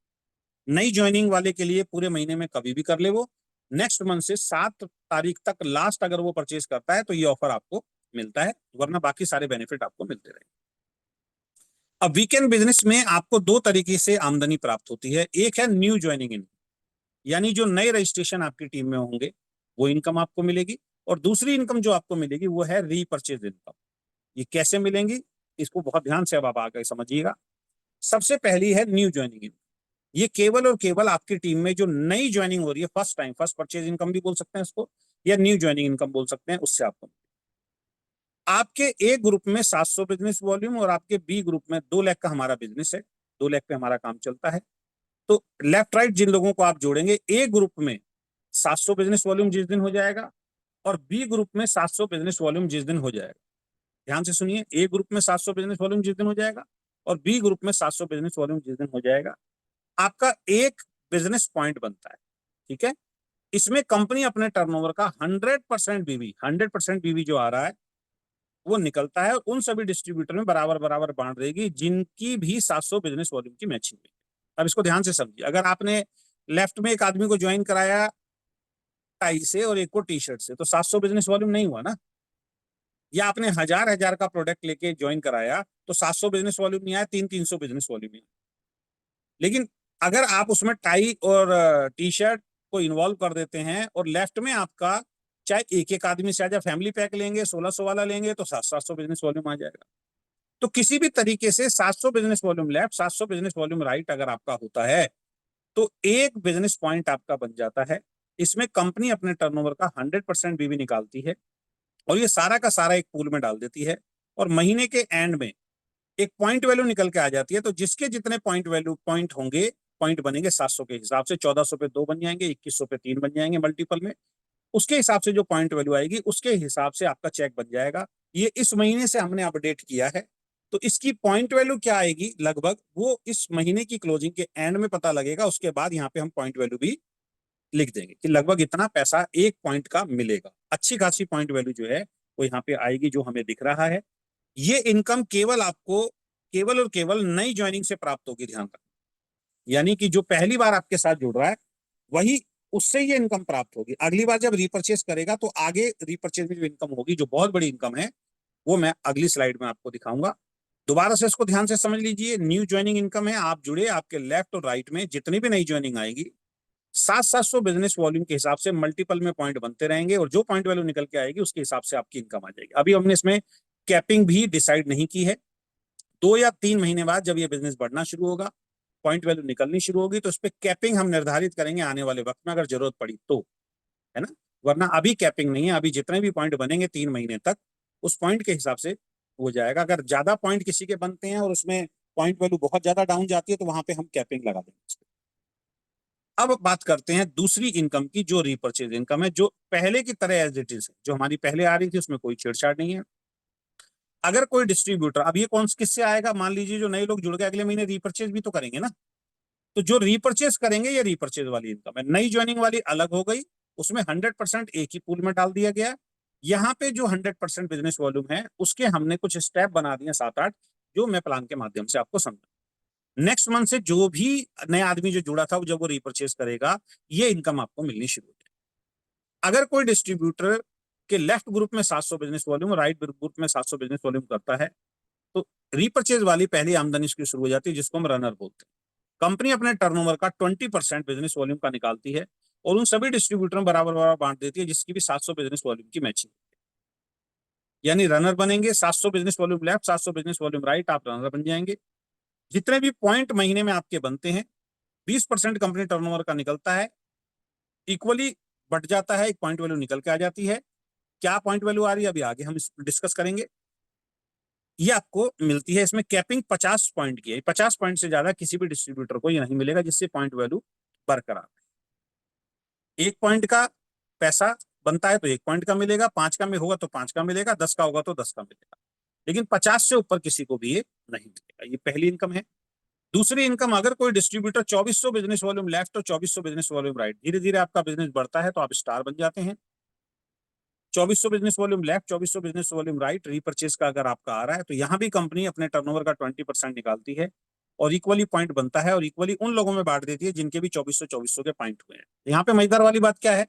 नई ज्वाइनिंग वाले के लिए पूरे महीने में कभी भी कर ले वो, नेक्स्ट मंथ से 7 तारीख तक लास्ट अगर वो परचेज करता है तो ये ऑफर आपको मिलता है, वरना बाकी सारे बेनिफिट आपको मिलते रहेंगे। अब वीकेंड बिजनेस में आपको 2 तरीके से आमदनी प्राप्त होती है। एक है न्यू ज्वाइनिंग इनकम, यानी जो नए रजिस्ट्रेशन आपकी टीम में होंगे वो इनकम आपको मिलेगी। और दूसरी इनकम जो आपको मिलेगी वो है रीपर्चेज इनकम। ये कैसे मिलेंगी, इसको बहुत ध्यान से अब आप आगे समझिएगा। सबसे पहली है न्यू ज्वाइनिंग इनकम। ये केवल और केवल आपकी टीम में जो नई ज्वाइनिंग हो रही है, first time, first purchase income भी बोल सकते हैं इसको, या न्यू ज्वाइनिंग इनकम बोल सकते हैं, उससे आपको। आपके ए ग्रुप में 700 बिजनेस वॉल्यूम और आपके बी ग्रुप में 2 लाख का हमारा बिजनेस है, 2 लाख पे हमारा काम चलता है। तो लेफ्ट राइट जिन लोगों को आप जोड़ेंगे, ए ग्रुप में 700 बिजनेस वॉल्यूम जिस दिन हो जाएगा और बी ग्रुप में 700 बिजनेस वॉल्यूम जिस दिन हो जाएगा, ध्यान से सुनिए, ए ग्रुप में 700 बिजनेस वॉल्यूम जिस दिन हो जाएगा और बी ग्रुप में 700 बिजनेस वॉल्यूम जिस दिन हो जाएगा, आपका एक बिजनेस पॉइंट बनता है। ठीक है, इसमें कंपनी अपने टर्नओवर का 100% बीवी जो आ रहा है वो निकलता है, उन सभी डिस्ट्रीब्यूटर में बराबर बराबर बांट देगी जिनकी भी 700 बिजनेस वॉल्यूम की मैचिंग हुई। अब इसको ध्यान से समझिए, अगर आपने लेफ्ट में एक आदमी को ज्वाइन कराया टाई से और एक को टी शर्ट से, तो 700 बिजनेस वॉल्यूम नहीं हुआ ना। या आपने 1000 का प्रोडक्ट लेके ज्वाइन कराया तो 700 बिजनेस वॉल्यूम नहीं आया, 300 बिजनेस वॉल्यूम नहीं। लेकिन अगर आप उसमें टाई और टी शर्ट को इन्वॉल्व कर देते हैं और लेफ्ट में आपका चाहे एक एक आदमी से आजा फैमिली पैक लेंगे 1600 वाला लेंगे तो 700 बिजनेस वॉल्यूम आ जाएगा। तो किसी भी तरीके से 700 business volume left 700 business volume right अगर आपका होता है तो एक बिजनेस पॉइंट आपका बन जाता है। इसमें कंपनी अपने टर्नओवर का 100% बीवी निकालती है और ये सारा का सारा एक पूल में डाल देती है और महीने के एंड में एक पॉइंट वैल्यू निकल के आ जाती है। तो जिसके जितने पॉइंट होंगे, पॉइंट बनेंगे 700 के हिसाब से, 1400 पे 2 बन जाएंगे, 2100 पे 3 बन जाएंगे मल्टीपल में। उसके हिसाब से जो पॉइंट वैल्यू आएगी उसके हिसाब से आपका चेक बन जाएगा। ये इस महीने से हमने अपडेट किया है तो इसकी पॉइंट वैल्यू क्या आएगी लगभग वो इस महीने की क्लोजिंग के एंड में पता लगेगा। उसके बाद यहाँ पे हम पॉइंट वैल्यू भी लिख देंगे कि लगभग इतना पैसा एक पॉइंट का मिलेगा। अच्छी खासी पॉइंट वैल्यू जो है वो यहाँ पे आएगी जो हमें दिख रहा है। ये इनकम केवल आपको केवल और केवल नई ज्वाइनिंग से प्राप्त होगी, ध्यान रखना। यानी कि जो पहली बार आपके साथ जुड़ रहा है वही उससे ये इनकम प्राप्त होगी। अगली बार जब रीपरचेस करेगा तो आगे रीपरचेस में जो इनकम होगी जो बहुत बड़ी इनकम है वो मैं अगली स्लाइड में आपको दिखाऊंगा। दोबारा से इसको ध्यान से समझ लीजिए। न्यू ज्वाइनिंग इनकम है, आप जुड़े, आपके लेफ्ट और राइट में जितनी भी नई ज्वाइनिंग आएगी 700 बिजनेस वॉल्यूम के हिसाब से मल्टीपल में पॉइंट बनते रहेंगे और जो पॉइंट वैल्यू निकल के आएगी उसके हिसाब से आपकी इनकम आ जाएगी। अभी हमने इसमें कैपिंग भी डिसाइड नहीं की है। 2 या 3 महीने बाद जब ये बिजनेस बढ़ना शुरू होगा, पॉइंट वैल्यू निकलनी शुरू होगी तो उस पर कैपिंग हम निर्धारित करेंगे आने वाले वक्त में अगर जरूरत पड़ी तो, है ना। वरना अभी कैपिंग नहीं है। अभी जितने भी पॉइंट बनेंगे 3 महीने तक उस पॉइंट के हिसाब से हो जाएगा। अगर ज्यादा पॉइंट किसी के बनते हैं और उसमें पॉइंट वैल्यू बहुत ज्यादा डाउन जाती है तो वहां पे हम कैपिंग लगा देंगे। अब बात करते हैं दूसरी इनकम की जो रीपरचेज इनकम है, जो पहले की तरह एज इट इज है, जो हमारी पहले आ रही थी उसमें कोई छेड़छाड़ नहीं है। अगर कोई डिस्ट्रीब्यूटर, अब ये कौन किससे आएगा, मान लीजिए जो नए लोग जुड़ गए अगले महीने रीपरचेज भी तो करेंगे ना, तो जो रीपरचेज करेंगे ये रीपरचेज वाली इनकम है। नई ज्वाइनिंग वाली अलग हो गई, उसमें 100% एक ही पूल में डाल दिया गया। यहाँ पे जो 100% बिजनेस वॉल्यूम है उसके हमने कुछ स्टेप बना दिए 7-8 जो मैं प्लान के माध्यम से आपको समझा। नेक्स्ट मंथ से जो भी नया आदमी जो जुड़ा था जब वो रीपरचेज करेगा ये इनकम आपको मिलनी शुरू हो जाएगी। अगर कोई डिस्ट्रीब्यूटर के लेफ्ट ग्रुप में 700 बिजनेस वॉल्यूम, राइट ग्रुप में 700 बिजनेस वॉल्यूम करता है तो रीपरचेज वाली पहली आमदनी इसकी शुरू हो जाती है जिसको हम रनर बोलते हैं। कंपनी अपने टर्नओवर का 20% बिजनेस वॉल्यूम का निकालती है और उन सभी डिस्ट्रीब्यूटरों में बराबर बराबर बांट देती है जिसकी भी 700 बिजनेस वॉल्यूम की मैचिंग। यानी रनर बनेंगे 700 business volume left 700 business volume right, आप रनर बन जाएंगे। जितने भी पॉइंट महीने में आपके बनते हैं 20% कंपनी टर्नओवर का निकलता है, इक्वली बढ़ जाता है, एक पॉइंट वैल्यू निकल के आ जाती है। क्या पॉइंट वैल्यू आ रही है अभी आगे हम डिस्कस करेंगे। ये आपको मिलती है। इसमें कैपिंग 50 पॉइंट की है, 50 पॉइंट से ज्यादा किसी भी डिस्ट्रीब्यूटर को ये नहीं मिलेगा जिससे पॉइंट वैल्यू बरकरार। 1 पॉइंट का पैसा बनता है तो 1 पॉइंट का मिलेगा, 5 का में होगा तो 5 का मिलेगा, 10 का होगा तो 10 का मिलेगा, लेकिन 50 से ऊपर किसी को भी ये नहीं मिलेगा। ये पहली इनकम है। दूसरी इनकम, अगर कोई डिस्ट्रीब्यूटर 2400 बिजनेस वॉल्यूम लेफ्ट और 2400 बिजनेस वॉल्यूम राइट, धीरे धीरे आपका बिजनेस बढ़ता है तो आप स्टार बन जाते हैं। 2400 business volume left 2400 business volume right repurchase का अगर आपका आ रहा है तो यहाँ भी कंपनी अपने टर्नओवर का 20% निकालती है और इक्वली पॉइंट बनता है और इक्वली उन लोगों में बांट देती है जिनके भी 2400 के पॉइंट हुए हैं। यहाँ पे मजेदार वाली बात क्या है,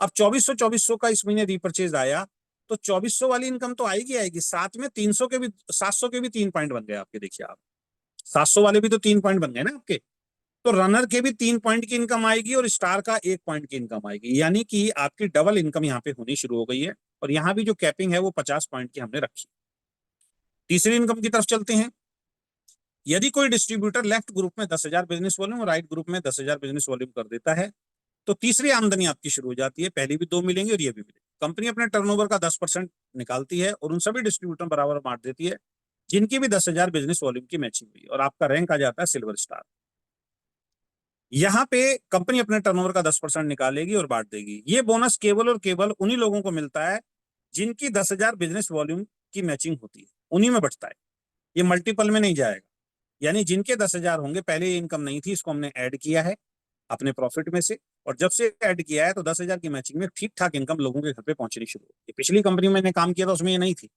अब 2400 का इस महीने रीपरचेज आया तो 2400 वाली इनकम तो आएगी आएगी, साथ में 300 के भी 700 के भी 3 पॉइंट बन गए आपके। देखिए आप 700 वाले भी तो 3 पॉइंट बन गए ना आपके, तो रनर के भी 3 पॉइंट की इनकम आएगी और स्टार का 1 पॉइंट की इनकम आएगी। यानी कि आपकी डबल इनकम यहाँ पे होनी शुरू हो गई है और यहाँ भी जो कैपिंग है वो 50 पॉइंट की हमने रखी। तीसरी इनकम की तरफ चलते हैं। यदि कोई डिस्ट्रीब्यूटर लेफ्ट ग्रुप में 10,000 बिजनेस वॉल्यूम और राइट ग्रुप में 10,000 बिजनेस वॉल्यूम कर देता है तो तीसरी आमदनी आपकी शुरू हो जाती है। पहली भी 2 मिलेंगे और ये भी मिलेंगे। कंपनी अपने टर्नओवर का 10% निकालती है और उन सभी डिस्ट्रीब्यूटर बराबर बांट देती है जिनकी भी 10,000 बिजनेस वॉल्यूम की मैचिंग हुई और आपका रैंक आ जाता है सिल्वर स्टार। यहाँ पे कंपनी अपने टर्नओवर का 10% निकालेगी और बांट देगी। ये बोनस केवल और केवल उन्हीं लोगों को मिलता है जिनकी 10,000 बिजनेस वॉल्यूम की मैचिंग होती है, उन्हीं में बढ़ता है, ये मल्टीपल में नहीं जाएगा। यानी जिनके 10,000 होंगे, पहले ये इनकम नहीं थी, इसको हमने ऐड किया है अपने प्रॉफिट में से, और जब से ऐड किया है तो 10,000 की मैचिंग में ठीक ठाक इनकम लोगों के घर पे पहुंचनी शुरू हो गई। पिछली कंपनी में मैंने काम किया था उसमें ये नहीं थी,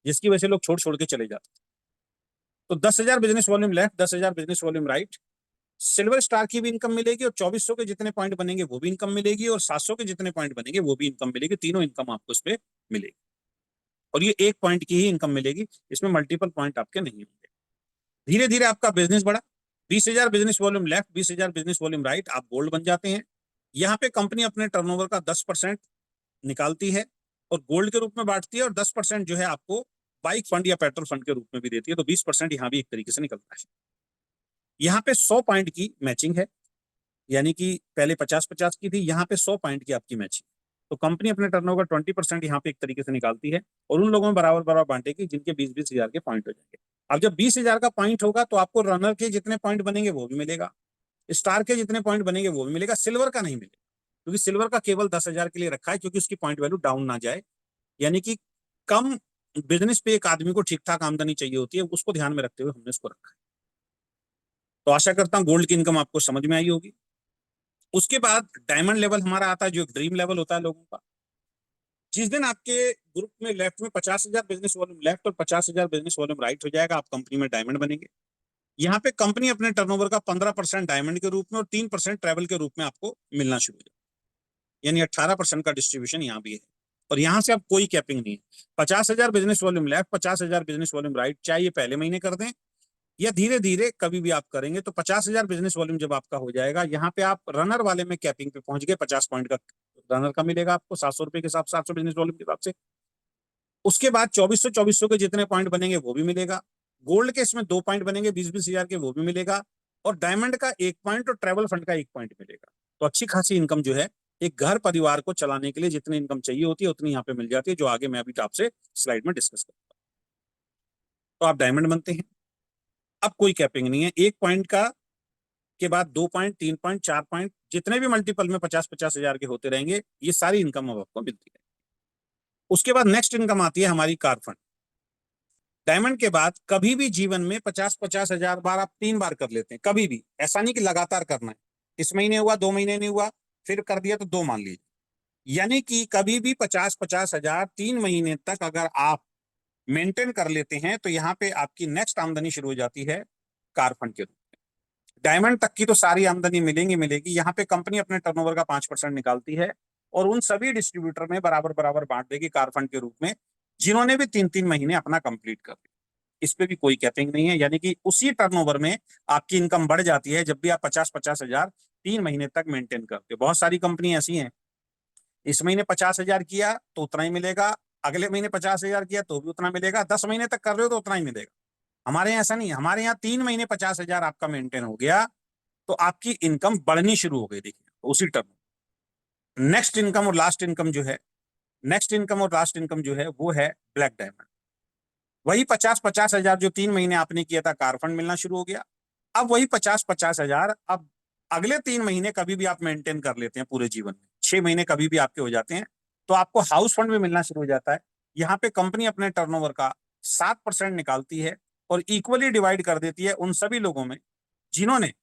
जिसकी वजह से लोग छोड़ छोड़ के चले जाते थे। तो 10,000 business volume left 10,000 business volume right, silver star की भी इनकम मिलेगी और 2400 के जितने पॉइंट बनेंगे वो भी इनकम मिलेगी और 700 के जितने पॉइंट बनेंगे वो भी इनकम मिलेगी। तीनों इनकम आपको इस पे मिलेगी। और ये 1 पॉइंट की ही इनकम मिलेगी, इसमें मल्टीपल पॉइंट आपके नहीं होंगे। धीरे धीरे आपका बिजनेस बढ़ा, 20,000 business volume left, 20,000 business volume right, आप गोल्ड बन जाते हैं। यहाँ पे कंपनी अपने टर्नओवर का 10% निकालती है और गोल्ड के रूप में बांटती है, और 10% जो है आपको बाइक फंड या पेट्रोल फंड के रूप में भी देती है, तो 20% यहाँ भी एक तरीके से निकलता है। यहाँ पे 100 पॉइंट की मैचिंग है, यानी कि पहले 50-50 की थी, यहाँ पे 100 पॉइंट की आपकी मैचिंग। तो कंपनी अपने टर्नओवर 20% यहाँ पे एक तरीके से निकालती है और उन लोगों में बराबर बराबर बांटेगी जिनके 20-20 हजार के पॉइंट हो जाएंगे। अब जब 20,000 का पॉइंट होगा तो आपको रनर के जितने पॉइंट बनेंगे वो भी मिलेगा, स्टार के जितने पॉइंट बनेंगे वो भी मिलेगा, सिल्वर का नहीं मिलेगा, क्योंकि सिल्वर का केवल 10,000 के लिए रखा है, क्योंकि उसकी पॉइंट वैल्यू डाउन ना जाए, यानी कि कम बिजनेस पे एक आदमी को ठीक ठाक आमदनी चाहिए होती है, उसको ध्यान में रखते हुए हमने इसको रखा है। तो आशा करता हूं गोल्ड की इनकम आपको समझ में आई होगी। उसके बाद डायमंड लेवल हमारा आता है, जो एक ड्रीम लेवल होता है लोगों का। जिस दिन आपके ग्रुप में लेफ्ट में 50,000 बिजनेस वॉल्यूम लेफ्ट और 50,000 बिजनेस वॉल्यूम राइट हो जाएगा, आप कंपनी में डायमंड बनेंगे। यहाँ पे कंपनी अपने टर्नओवर का 15% डायमंड के रूप में और 3% ट्रेवल के रूप में आपको मिलना शुरू हो जाएगा, यानी 18% का डिस्ट्रीब्यूशन यहाँ भी है। और यहाँ से अब कोई कैपिंग नहीं है। 50,000 business volume left, 50,000 business volume right, चाहे ये पहले महीने कर दें या धीरे धीरे कभी भी आप करेंगे, तो 50,000 बिजनेस वॉल्यूम जब आपका हो जाएगा, यहाँ पे आप रनर वाले में कैपिंग पे पहुंच गए, 50 पॉइंट का रनर का मिलेगा आपको 700 रुपए के हिसाब से, 700 बिजनेस वॉल्यूम के हिसाब से। उसके बाद 2400 के जितने पॉइंट बनेंगे वो भी मिलेगा। गोल्ड के इसमें 2 पॉइंट बनेंगे 20-20 हजार के, वो भी मिलेगा। और डायमंड का 1 पॉइंट और ट्रेवल फंड का 1 पॉइंट मिलेगा। तो अच्छी खासी इनकम जो है एक घर परिवार को चलाने के लिए जितनी इनकम चाहिए होती है उतनी यहाँ पे मिल जाती है, जो आगे मैं अभी आपसे स्लाइड में डिस्कस करूंगा। तो आप डायमंड बनते हैं। अब कोई कैपिंग नहीं है, 1 पॉइंट का के बाद 2 पॉइंट, 3 पॉइंट, 4 पॉइंट, जितने भी मल्टीपल में 50-50 हजार के होते रहेंगे, ये सारी इनकम अब आपको मिलती है। उसके बाद नेक्स्ट इनकम आती है हमारी कार फंड। डायमंड के बाद कभी भी जीवन में 50-50 हजार बार आप 3 बार कर लेते हैं, कभी भी, ऐसा नहीं कि लगातार करना है। इस महीने हुआ, 2 महीने नहीं हुआ, फिर कर दिया तो 2 मान लीजिए, यानी कि कभी भी 50-50 हजार 3 महीने तक अगर आप मेंटेन कर लेते हैं, तो यहाँ पे आपकी नेक्स्ट आमदनी शुरू हो जाती है कार फंड के रूप में। डायमंड तक की तो सारी आमदनी मिलेंगी मिलेगी, यहाँ पे कंपनी अपने टर्नओवर का 5% निकालती है और उन सभी डिस्ट्रीब्यूटर में बराबर बराबर बांट देगी कार फंड के रूप में, जिन्होंने भी 3-3 महीने अपना कंप्लीट कर दिया। इस पे भी कोई कैपिंग नहीं है, यानी कि उसी टर्नओवर में आपकी इनकम बढ़ जाती है जब भी आप 50-50 हजार 3 महीने तक मेंटेन करते हो। बहुत सारी कंपनी ऐसी हैं, इस महीने 50,000 किया तो उतना ही मिलेगा, अगले महीने 50,000 किया तो भी उतना मिलेगा, 10 महीने तक कर रहे हो तो उतना ही मिलेगा। हमारे यहाँ ऐसा नहीं है, हमारे यहाँ 3 महीने 50,000 आपका मेंटेन हो गया तो आपकी इनकम बढ़नी शुरू हो गई। देखिए उसी टर्म नेक्स्ट इनकम और लास्ट इनकम जो है, नेक्स्ट इनकम और लास्ट इनकम जो है वो है ब्लैक डायमंड। वही 50-50 हजार जो 3 महीने आपने किया था, कार फंड मिलना शुरू हो गया। अब वही 50-50 हजार अब अगले 3 महीने कभी भी आप मेंटेन कर लेते हैं पूरे जीवन में, 6 महीने कभी भी आपके हो जाते हैं, तो आपको हाउस फंड भी मिलना शुरू हो जाता है। यहाँ पे कंपनी अपने टर्नओवर का 7% निकालती है और इक्वली डिवाइड कर देती है उन सभी लोगों में जिन्होंने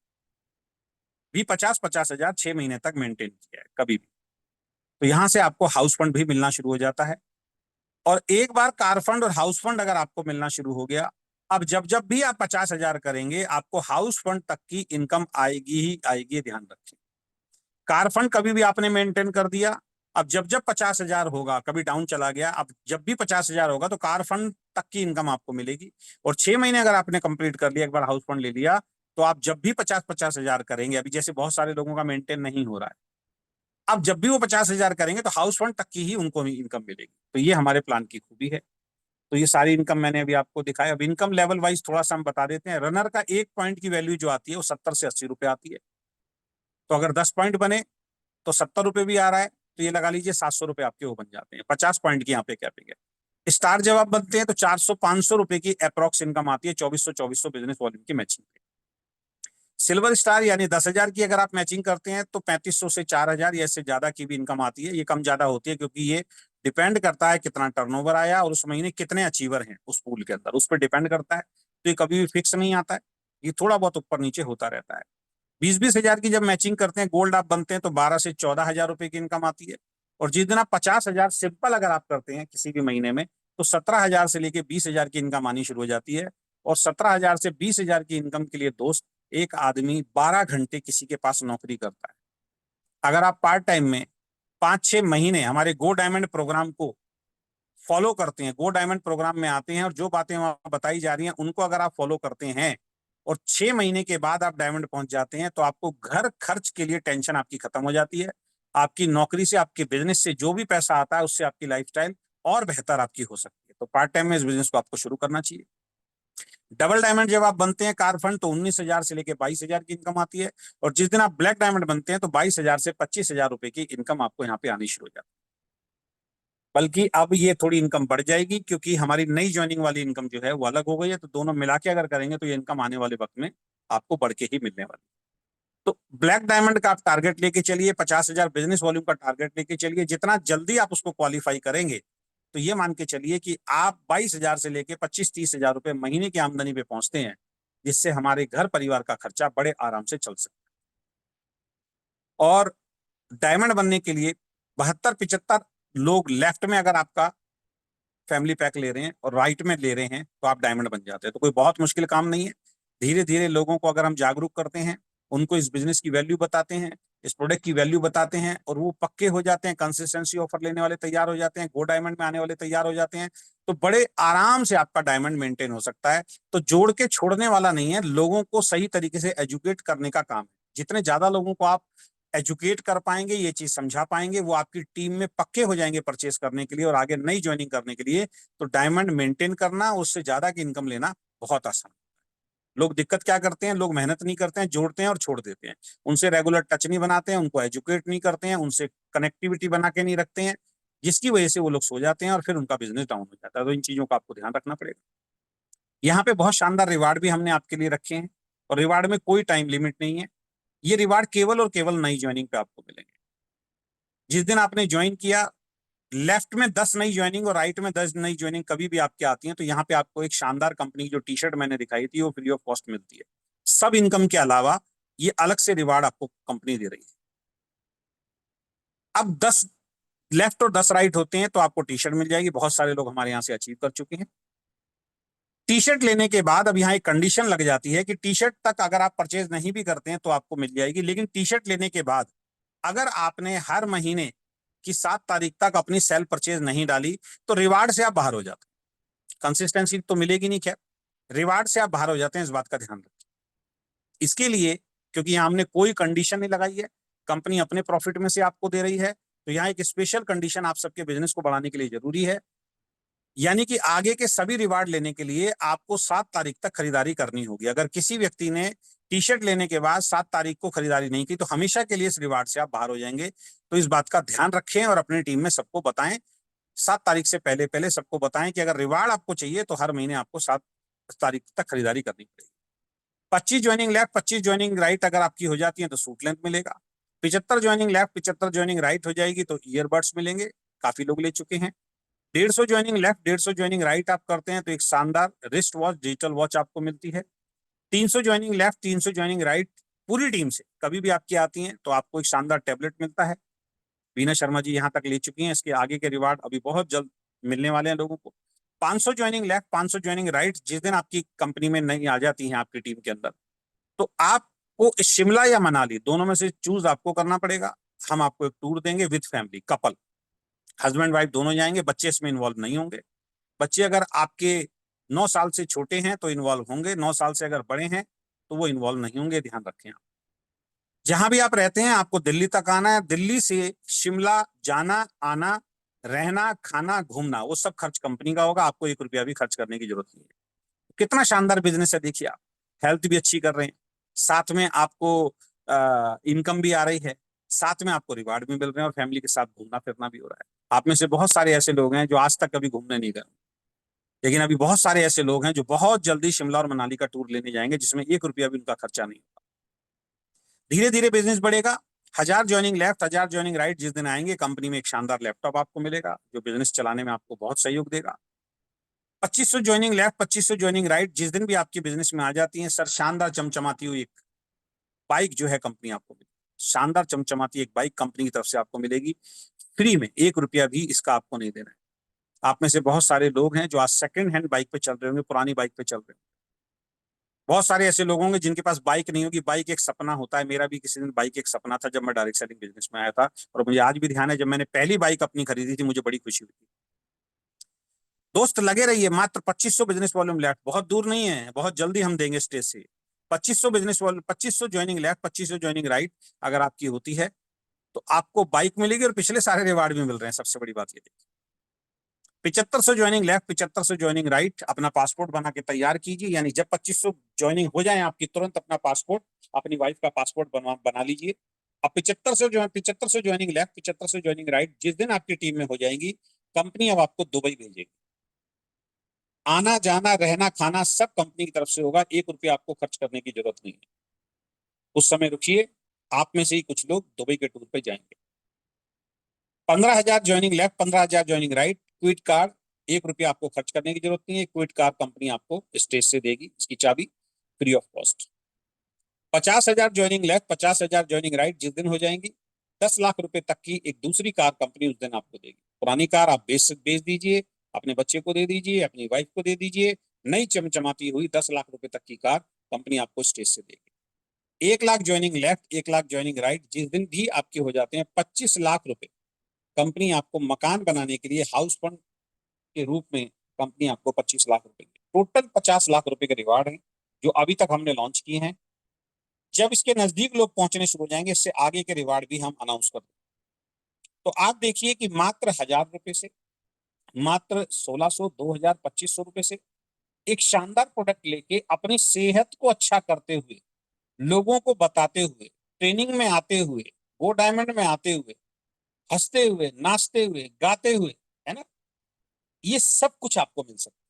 भी 50-50 हजार 6 महीने तक मेंटेन किया है कभी भी। तो यहां से आपको हाउस फंड भी मिलना शुरू हो जाता है। और एक बार कार फंड और हाउस फंड अगर आपको मिलना शुरू हो गया, अब जब जब भी आप 50,000 करेंगे, आपको हाउस फंड तक की इनकम आएगी ही आएगी, ध्यान रखें। कार फंड कभी भी आपने मेंटेन कर दिया, अब जब जब 50,000 होगा, कभी डाउन चला गया, अब जब भी 50,000 होगा तो कार फंड तक की इनकम आपको मिलेगी। और 6 महीने अगर आपने कंप्लीट कर लिया, एक बार हाउस फंड ले लिया, तो आप जब भी 50-50 हजार करेंगे, अभी जैसे बहुत सारे लोगों का मेंटेन नहीं हो रहा है, अब जब भी वो 50,000 करेंगे तो हाउस फंड तक की ही उनको इनकम मिलेगी। तो ये हमारे प्लान की खूबी है। तो ये सारी इनकम मैंने अभी आपको दिखाया। अब इनकम लेवल वाइज थोड़ा सा हम बता देते हैं। रनर का 1 पॉइंट की वैल्यू जो आती है वो 70 से 80 रुपए आती है। तो अगर 10 पॉइंट बने तो 70 रुपए भी आ रहा है, तो ये लगा लीजिए 700 रुपए आपके वो बन जाते हैं। 50 पॉइंट की यहाँ पे कैपिंग है। स्टार जब आप बनते हैं तो 400-500 रुपए की अप्रोक्स इनकम आती है 2400 बिजनेस वॉल्यूम की मैचिंग पे। सिल्वर स्टार यानी 10,000 की अगर आप मैचिंग करते हैं तो 3500 से 4,000 या इससे ज्यादा की भी इनकम आती है। ये कम ज्यादा होती है क्योंकि ये डिपेंड करता है कितना टर्नओवर आया और उस महीने कितने अचीवर हैं उस पूल के अंदर, उस पर डिपेंड करता है। तो ये कभी भी फिक्स नहीं आता है, ये थोड़ा बहुत ऊपर नीचे होता रहता है। 20-20 हजार की जब मैचिंग करते हैं, गोल्ड आप बनते हैं, तो 12 से 14,000 रुपए की इनकम आती है। और जिस दिन आप 50,000 सिंपल अगर आप करते हैं किसी भी महीने में, तो 17,000 से लेके 20,000 की इनकम आनी शुरू हो जाती है। और 17,000 से 20,000 की इनकम के लिए दोस्त, एक आदमी 12 घंटे किसी के पास नौकरी करता है। अगर आप पार्ट टाइम में 5-6 महीने हमारे गो डायमंड प्रोग्राम को फॉलो करते हैं, गो डायमंड प्रोग्राम में आते हैं और जो बातें वहां बताई जा रही हैं उनको अगर आप फॉलो करते हैं और 6 महीने के बाद आप डायमंड पहुंच जाते हैं, तो आपको घर खर्च के लिए टेंशन आपकी खत्म हो जाती है। आपकी नौकरी से, आपके बिजनेस से जो भी पैसा आता है उससे आपकी लाइफस्टाइल और बेहतर आपकी हो सकती है। तो पार्ट टाइम में इस बिजनेस को आपको शुरू करना चाहिए। डबल डायमंड जब आप बनते हैं कार फंड, तो 19,000 से लेकर 22,000 की इनकम आती है। और जिस दिन आप ब्लैक डायमंड बनते हैं तो 22,000 से 25,000 रुपए की इनकम आपको यहाँ पे आनी शुरू हो जाती है। बल्कि अब ये थोड़ी इनकम बढ़ जाएगी, क्योंकि हमारी नई ज्वाइनिंग वाली इनकम जो है वो अलग हो गई है। तो दोनों मिला के अगर करेंगे तो ये इनकम आने वाले वक्त में आपको बढ़ के ही मिलने वाली। तो ब्लैक डायमंड का आप टारगेट लेके चलिए, 50,000 बिजनेस वॉल्यूम का टारगेट लेके चलिए। जितना जल्दी आप उसको क्वालिफाई करेंगे, तो ये मान के चलिए कि आप 22,000 से लेके 25-30,000 रुपए महीने की आमदनी पे पहुंचते हैं, जिससे हमारे घर परिवार का खर्चा बड़े आराम से चल सकता है। और डायमंड बनने के लिए 72-75 लोग लेफ्ट में अगर आपका फैमिली पैक ले रहे हैं और राइट में ले रहे हैं, तो आप डायमंड बन जाते हैं। तो कोई बहुत मुश्किल काम नहीं है। धीरे धीरे लोगों को अगर हम जागरूक करते हैं, उनको इस बिजनेस की वैल्यू बताते हैं, इस प्रोडक्ट की वैल्यू बताते हैं, और वो पक्के हो जाते हैं, कंसिस्टेंसी ऑफर लेने वाले तैयार हो जाते हैं, गो डायमंड में आने वाले तैयार हो जाते हैं, तो बड़े आराम से आपका डायमंड मेंटेन हो सकता है। तो जोड़ के छोड़ने वाला नहीं है, लोगों को सही तरीके से एजुकेट करने का काम है। जितने ज्यादा लोगों को आप एजुकेट कर पाएंगे, ये चीज समझा पाएंगे, वो आपकी टीम में पक्के हो जाएंगे परचेस करने के लिए और आगे नई ज्वाइनिंग करने के लिए। तो डायमंड मेंटेन करना, उससे ज्यादा की इनकम लेना बहुत आसान। लोग दिक्कत क्या करते हैं, लोग मेहनत नहीं करते हैं, जोड़ते हैं और छोड़ देते हैं। उनसे रेगुलर टच नहीं बनाते हैं, उनको एजुकेट नहीं करते हैं, उनसे कनेक्टिविटी बना के नहीं रखते हैं, जिसकी वजह से वो लोग सो जाते हैं और फिर उनका बिजनेस डाउन हो जाता है। तो इन चीजों का आपको ध्यान रखना पड़ेगा। यहाँ पे बहुत शानदार रिवार्ड भी हमने आपके लिए रखे हैं, और रिवार्ड में कोई टाइम लिमिट नहीं है। ये रिवार्ड केवल और केवल नई ज्वाइनिंग पे आपको मिलेंगे। जिस दिन आपने ज्वाइन किया, लेफ्ट में 10 नई ज्वाइनिंग और राइट में 10 नई ज्वाइनिंग कभी भी आपके आती हैं, तो यहाँ पे आपको एक शानदार कंपनी की जो टी शर्ट मैंने दिखाई थी वो फ्री ऑफ कॉस्ट मिलती है। सब इनकम के अलावा ये अलग से रिवार्ड आपको कंपनी दे रही है। अब 10 लेफ्ट और 10 राइट होते हैं तो आपको टी शर्ट मिल जाएगी। बहुत सारे लोग हमारे यहाँ से अचीव कर चुके हैं। टी शर्ट लेने के बाद अब यहाँ एक कंडीशन लग जाती है कि टी शर्ट तक अगर आप परचेज नहीं भी करते हैं तो आपको मिल जाएगी, लेकिन टी शर्ट लेने के बाद अगर आपने हर महीने की 7 तारीख तक अपनी सेल परचेज नहीं डाली, तो रिवार्ड से आप बाहर हो जाते हैं। कंसिस्टेंसी तो मिलेगी नहीं, खैर रिवार्ड से आप बाहर हो जाते हैं, इस बात का ध्यान रखें। इसके लिए, क्योंकि यहाँ हमने कोई कंडीशन नहीं लगाई है, कंपनी अपने प्रॉफिट में से आपको दे रही है, तो यहाँ एक स्पेशल कंडीशन आप सबके बिजनेस को बढ़ाने के लिए जरूरी है। यानी कि आगे के सभी रिवार्ड लेने के लिए आपको 7 तारीख तक खरीदारी करनी होगी। अगर किसी व्यक्ति ने टी शर्ट लेने के बाद 7 तारीख को खरीदारी नहीं की, तो हमेशा के लिए इस रिवार्ड से आप बाहर हो जाएंगे। तो इस बात का ध्यान रखें और अपनी टीम में सबको बताएं, 7 तारीख से पहले पहले सबको बताएं कि अगर रिवार्ड आपको चाहिए तो हर महीने आपको 7 तारीख तक खरीदारी करनी पड़ेगी। 25 ज्वाइनिंग लेफ्ट, 25 ज्वाइनिंग राइट अगर आपकी हो जाती है तो सूट लेंथ मिलेगा। 75 ज्वाइनिंग लेफ्ट, 75 ज्वाइनिंग राइट हो जाएगी तो ईयरबड्स मिलेंगे। काफी लोग ले चुके हैं। 150 ज्वाइनिंग लेफ्ट, 150 ज्वाइनिंग राइट आप करते हैं तो एक शानदार रिस्ट वॉच, डिजिटल वॉच आपको मिलती है। 300 ज्वाइनिंग लेफ्ट, 300 ज्वाइनिंग राइट पूरी टीम से कभी भी आपकी आती हैं तो आपको एक शानदार टैबलेट मिलता है। बीना शर्मा जी यहाँ तक ले चुकी हैं, इसके आगे के रिवार्ड अभी बहुत जल्द मिलने वाले हैं लोगों को। 500 ज्वाइनिंग लेफ्ट, 500 ज्वाइनिंग राइट जिस दिन आपकी कंपनी में नई आ जाती है आपकी टीम के अंदर, तो आपको शिमला या मनाली दोनों में से चूज आपको करना पड़ेगा। हम आपको एक टूर देंगे with family, couple, husband wife दोनों जाएंगे, बच्चे इसमें इन्वॉल्व नहीं होंगे। बच्चे अगर आपके 9 साल से छोटे हैं तो इन्वॉल्व होंगे, 9 साल से अगर बड़े हैं तो वो इन्वॉल्व नहीं होंगे, ध्यान रखें आप। जहां भी आप रहते हैं आपको दिल्ली तक आना है। दिल्ली से शिमला जाना आना, रहना, खाना, घूमना, वो सब खर्च कंपनी का होगा। आपको 1 रुपया भी खर्च करने की जरूरत नहीं है। कितना शानदार बिजनेस है देखिए आप। हेल्थ भी अच्छी कर रहे हैं, साथ में आपको इनकम भी आ रही है, साथ में आपको रिवार्ड भी मिल रहे हैं, और फैमिली के साथ घूमना फिरना भी हो रहा है। आप में से बहुत सारे ऐसे लोग हैं जो आज तक कभी घूमने नहीं गए, लेकिन अभी बहुत सारे ऐसे लोग हैं जो बहुत जल्दी शिमला और मनाली का टूर लेने जाएंगे, जिसमें 1 रुपया भी उनका खर्चा नहीं होगा। धीरे धीरे बिजनेस बढ़ेगा। 1000 ज्वाइनिंग लेफ्ट, 1000 ज्वाइनिंग राइट जिस दिन आएंगे, कंपनी में एक शानदार लैपटॉप आपको मिलेगा जो बिजनेस चलाने में आपको बहुत सहयोग देगा। 2500 ज्वाइनिंग लेफ्ट, 2500 ज्वाइनिंग राइट जिस दिन भी आपकी बिजनेस में आ जाती है, सर शानदार चमचमाती हुई एक बाइक जो है कंपनी आपको मिलेगी। शानदार चमचमाती एक बाइक कंपनी की तरफ से आपको मिलेगी फ्री में, 1 रुपया भी इसका आपको नहीं देना है। आप में से बहुत सारे लोग हैं जो आज सेकंड हैंड बाइक पे चल रहे होंगे, पुरानी बाइक पे चल रहे होंगे। बहुत सारे ऐसे लोग होंगे जिनके पास बाइक नहीं होगी। बाइक एक सपना होता है, मेरा भी किसी दिन बाइक एक सपना था जब मैं डायरेक्ट सेलिंग बिजनेस में आया था, और मुझे आज भी ध्यान है जब मैंने पहली बाइक अपनी खरीदी थी मुझे बड़ी खुशी हुई थी। दोस्त लगे रहिए, मात्र 2500 बिजनेस वॉल्यूम लेफ्ट, बहुत दूर नहीं है, बहुत जल्दी हम देंगे स्टेज से। 2500 business volume, 2500 joining left, 2500 joining right अगर आपकी होती है तो आपको बाइक मिलेगी और पिछले सारे रिवार्ड भी मिल रहे हैं। सबसे बड़ी बात ये देखिए, 7500 ज्वाइनिंग लेफ्ट, 7500 ज्वाइनिंग राइट, अपना पासपोर्ट बना के तैयार कीजिए। यानी जब 2500 ज्वाइनिंग हो जाए आपकी, तुरंत अपना पासपोर्ट, अपनी वाइफ का पासपोर्ट बना लीजिए। अब 7500 ज्वाइनिंग लेफ्ट, 7500 ज्वाइनिंग राइट जिस दिन आपकी टीम में हो जाएंगी, कंपनी अब आपको दुबई भेजेगी। आना जाना रहना खाना सब कंपनी की तरफ से होगा, 1 रुपया आपको खर्च करने की जरूरत नहीं है। उस समय रुकिए, आप में से ही कुछ लोग दुबई के टूर पे जाएंगे। 15,000 joining left, 15,000 joining right, quit card, 1 रुपया आपको खर्च करने की जरूरत नहीं है। क्विट कार्ड कंपनी आपको स्टेज से देगी, इसकी चाबी free of cost. 50,000 joining left, 50,000 joining right जिस दिन हो जाएंगी, 10 लाख रुपए तक की एक दूसरी कार कंपनी उस दिन आपको देगी। पुरानी कार आप बेच दीजिए, अपने बच्चे को दे दीजिए, अपनी वाइफ को दे दीजिए। नई चमचमाती हुई 10 लाख रुपए तक की कार कंपनी आपको स्टेज से देगी। 1 lakh joining left, 1 lakh joining right जिस दिन भी आपके हो जाते हैं, 25 लाख रुपए कंपनी आपको मकान बनाने के लिए हाउस फंड के रूप में कंपनी आपको 25 लाख रुपए, टोटल 50 लाख रुपए के रिवार्ड हैं जो अभी तक हमने लॉन्च किए हैं। जब इसके नजदीक लोग पहुंचने शुरू हो जाएंगे, इससे आगे के रिवार्ड भी हम अनाउंस कर देंगे। तो आप देखिए कि मात्र 1,000 रुपए से, मात्र 1,600, 2,000, 2,500 रुपए से एक शानदार प्रोडक्ट लेके अपनी सेहत को अच्छा करते हुए, लोगों को बताते हुए, ट्रेनिंग में आते हुए, गो डायमंड में आते हुए, हंसते हुए, नाचते हुए, गाते हुए, है ना, ये सब कुछ आपको मिल सकता है।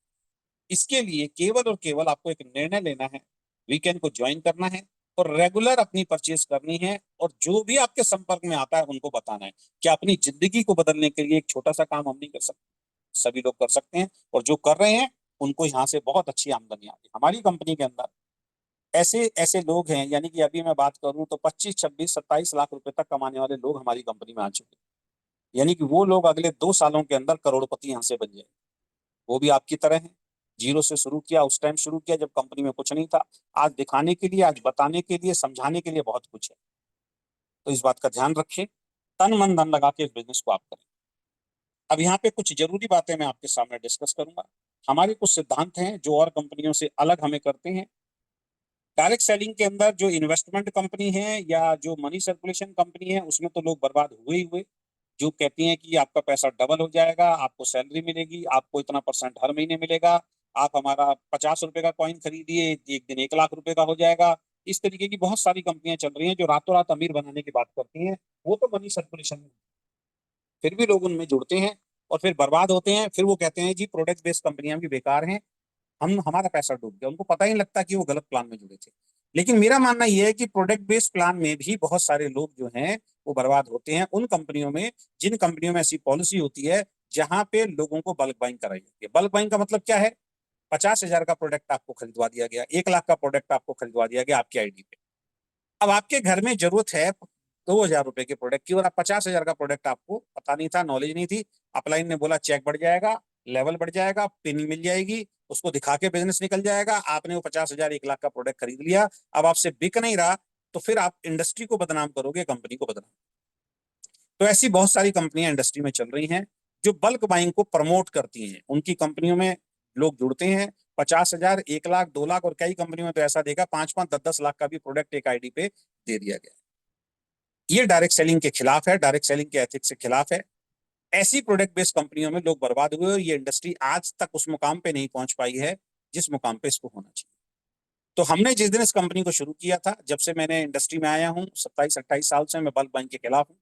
इसके लिए केवल और केवल आपको एक निर्णय लेना है, वीकेंड को ज्वाइन करना है और रेगुलर अपनी परचेज करनी है, और जो भी आपके संपर्क में आता है उनको बताना है। क्या अपनी जिंदगी को बदलने के लिए एक छोटा सा काम हम नहीं कर सकते? सभी लोग कर सकते हैं, और जो कर रहे हैं उनको यहाँ से बहुत अच्छी आमदनी आती है। हमारी कंपनी के अंदर ऐसे ऐसे लोग हैं, यानी कि अभी मैं बात करूं तो 25, 26, 27 लाख रुपए तक कमाने वाले लोग हमारी कंपनी में आ चुके हैं। यानी कि वो लोग अगले 2 सालों के अंदर करोड़पति यहाँ से बन जाए। वो भी आपकी तरह है, जीरो से शुरू किया, उस टाइम शुरू किया जब कंपनी में कुछ नहीं था। आज दिखाने के लिए, आज बताने के लिए, समझाने के लिए बहुत कुछ है। तो इस बात का ध्यान रखें, तन मन धन लगा के इस बिजनेस को आप करें। अब यहाँ पे कुछ जरूरी बातें मैं आपके सामने डिस्कस करूंगा। हमारे कुछ सिद्धांत हैं जो और कंपनियों से अलग हमें करते हैं। डायरेक्ट सेलिंग के अंदर जो इन्वेस्टमेंट कंपनी है या जो मनी सर्कुलेशन कंपनी है, उसमें तो लोग बर्बाद हुए ही हुए। जो कहती हैं कि आपका पैसा डबल हो जाएगा, आपको सैलरी मिलेगी, आपको इतना परसेंट हर महीने मिलेगा, आप हमारा 50 रुपए का कॉइन खरीदिए, एक दिन 1 लाख रुपए का हो जाएगा। इस तरीके की बहुत सारी कंपनियां चल रही हैं जो रातों रात अमीर बनाने की बात करती हैं। वो तो मनी सर्कुलेशन में, फिर भी लोग उनमें जुड़ते हैं और फिर बर्बाद होते हैं। फिर वो कहते हैं जी प्रोडक्ट बेस्ड कंपनियां भी बेकार हैं, हम हमारा पैसा डूब गया। उनको पता ही नहीं लगता कि वो गलत प्लान में जुड़े थे। लेकिन मेरा मानना यह है कि प्रोडक्ट बेस्ड प्लान में भी बहुत सारे लोग जो हैं वो बर्बाद होते हैं उन कंपनियों में, जिन कंपनियों में ऐसी पॉलिसी होती है जहां पे लोगों को बल्क बाइंग कराई जाती है। बल्क बाइंग का मतलब क्या है? 50,000 का प्रोडक्ट आपको खरीदवा दिया गया, 1 लाख का प्रोडक्ट आपको खरीदवा दिया गया आपकी आईडी पे। अब आपके घर में जरूरत है 2,000 रुपए के प्रोडक्ट की, और आप 50,000 का प्रोडक्ट, आपको पता नहीं था, नॉलेज नहीं थी। अपलाइन ने बोला चेक बढ़ जाएगा, लेवल बढ़ जाएगा, पिन मिल जाएगी, उसको दिखा के बिजनेस निकल जाएगा। आपने वो 50,000, 1 लाख का प्रोडक्ट खरीद लिया, अब आपसे बिक नहीं रहा, तो फिर आप इंडस्ट्री को बदनाम करोगे, कंपनी को बदनाम। तो ऐसी बहुत सारी कंपनियां इंडस्ट्री में चल रही हैं जो बल्क बाइंग को प्रमोट करती हैं। उनकी कंपनियों में लोग जुड़ते हैं, 50,000, 1 लाख, 2 लाख, और कई कंपनियों में तो ऐसा देखा 5-5, 10-10 लाख का भी प्रोडक्ट एक आईडी पे दे दिया गया। ये डायरेक्ट सेलिंग के खिलाफ है, डायरेक्ट सेलिंग के एथिक्स के खिलाफ है। ऐसी प्रोडक्ट बेस्ड कंपनियों में लोग बर्बाद हुए और ये इंडस्ट्री आज तक उस मुकाम पे नहीं पहुंच पाई है जिस मुकाम पे इसको होना चाहिए। तो हमने जिस दिन इस कंपनी को शुरू किया था, जब से मैंने इंडस्ट्री में आया हूँ, 27-28 साल से मैं बल्क बाइंग के खिलाफ हूँ,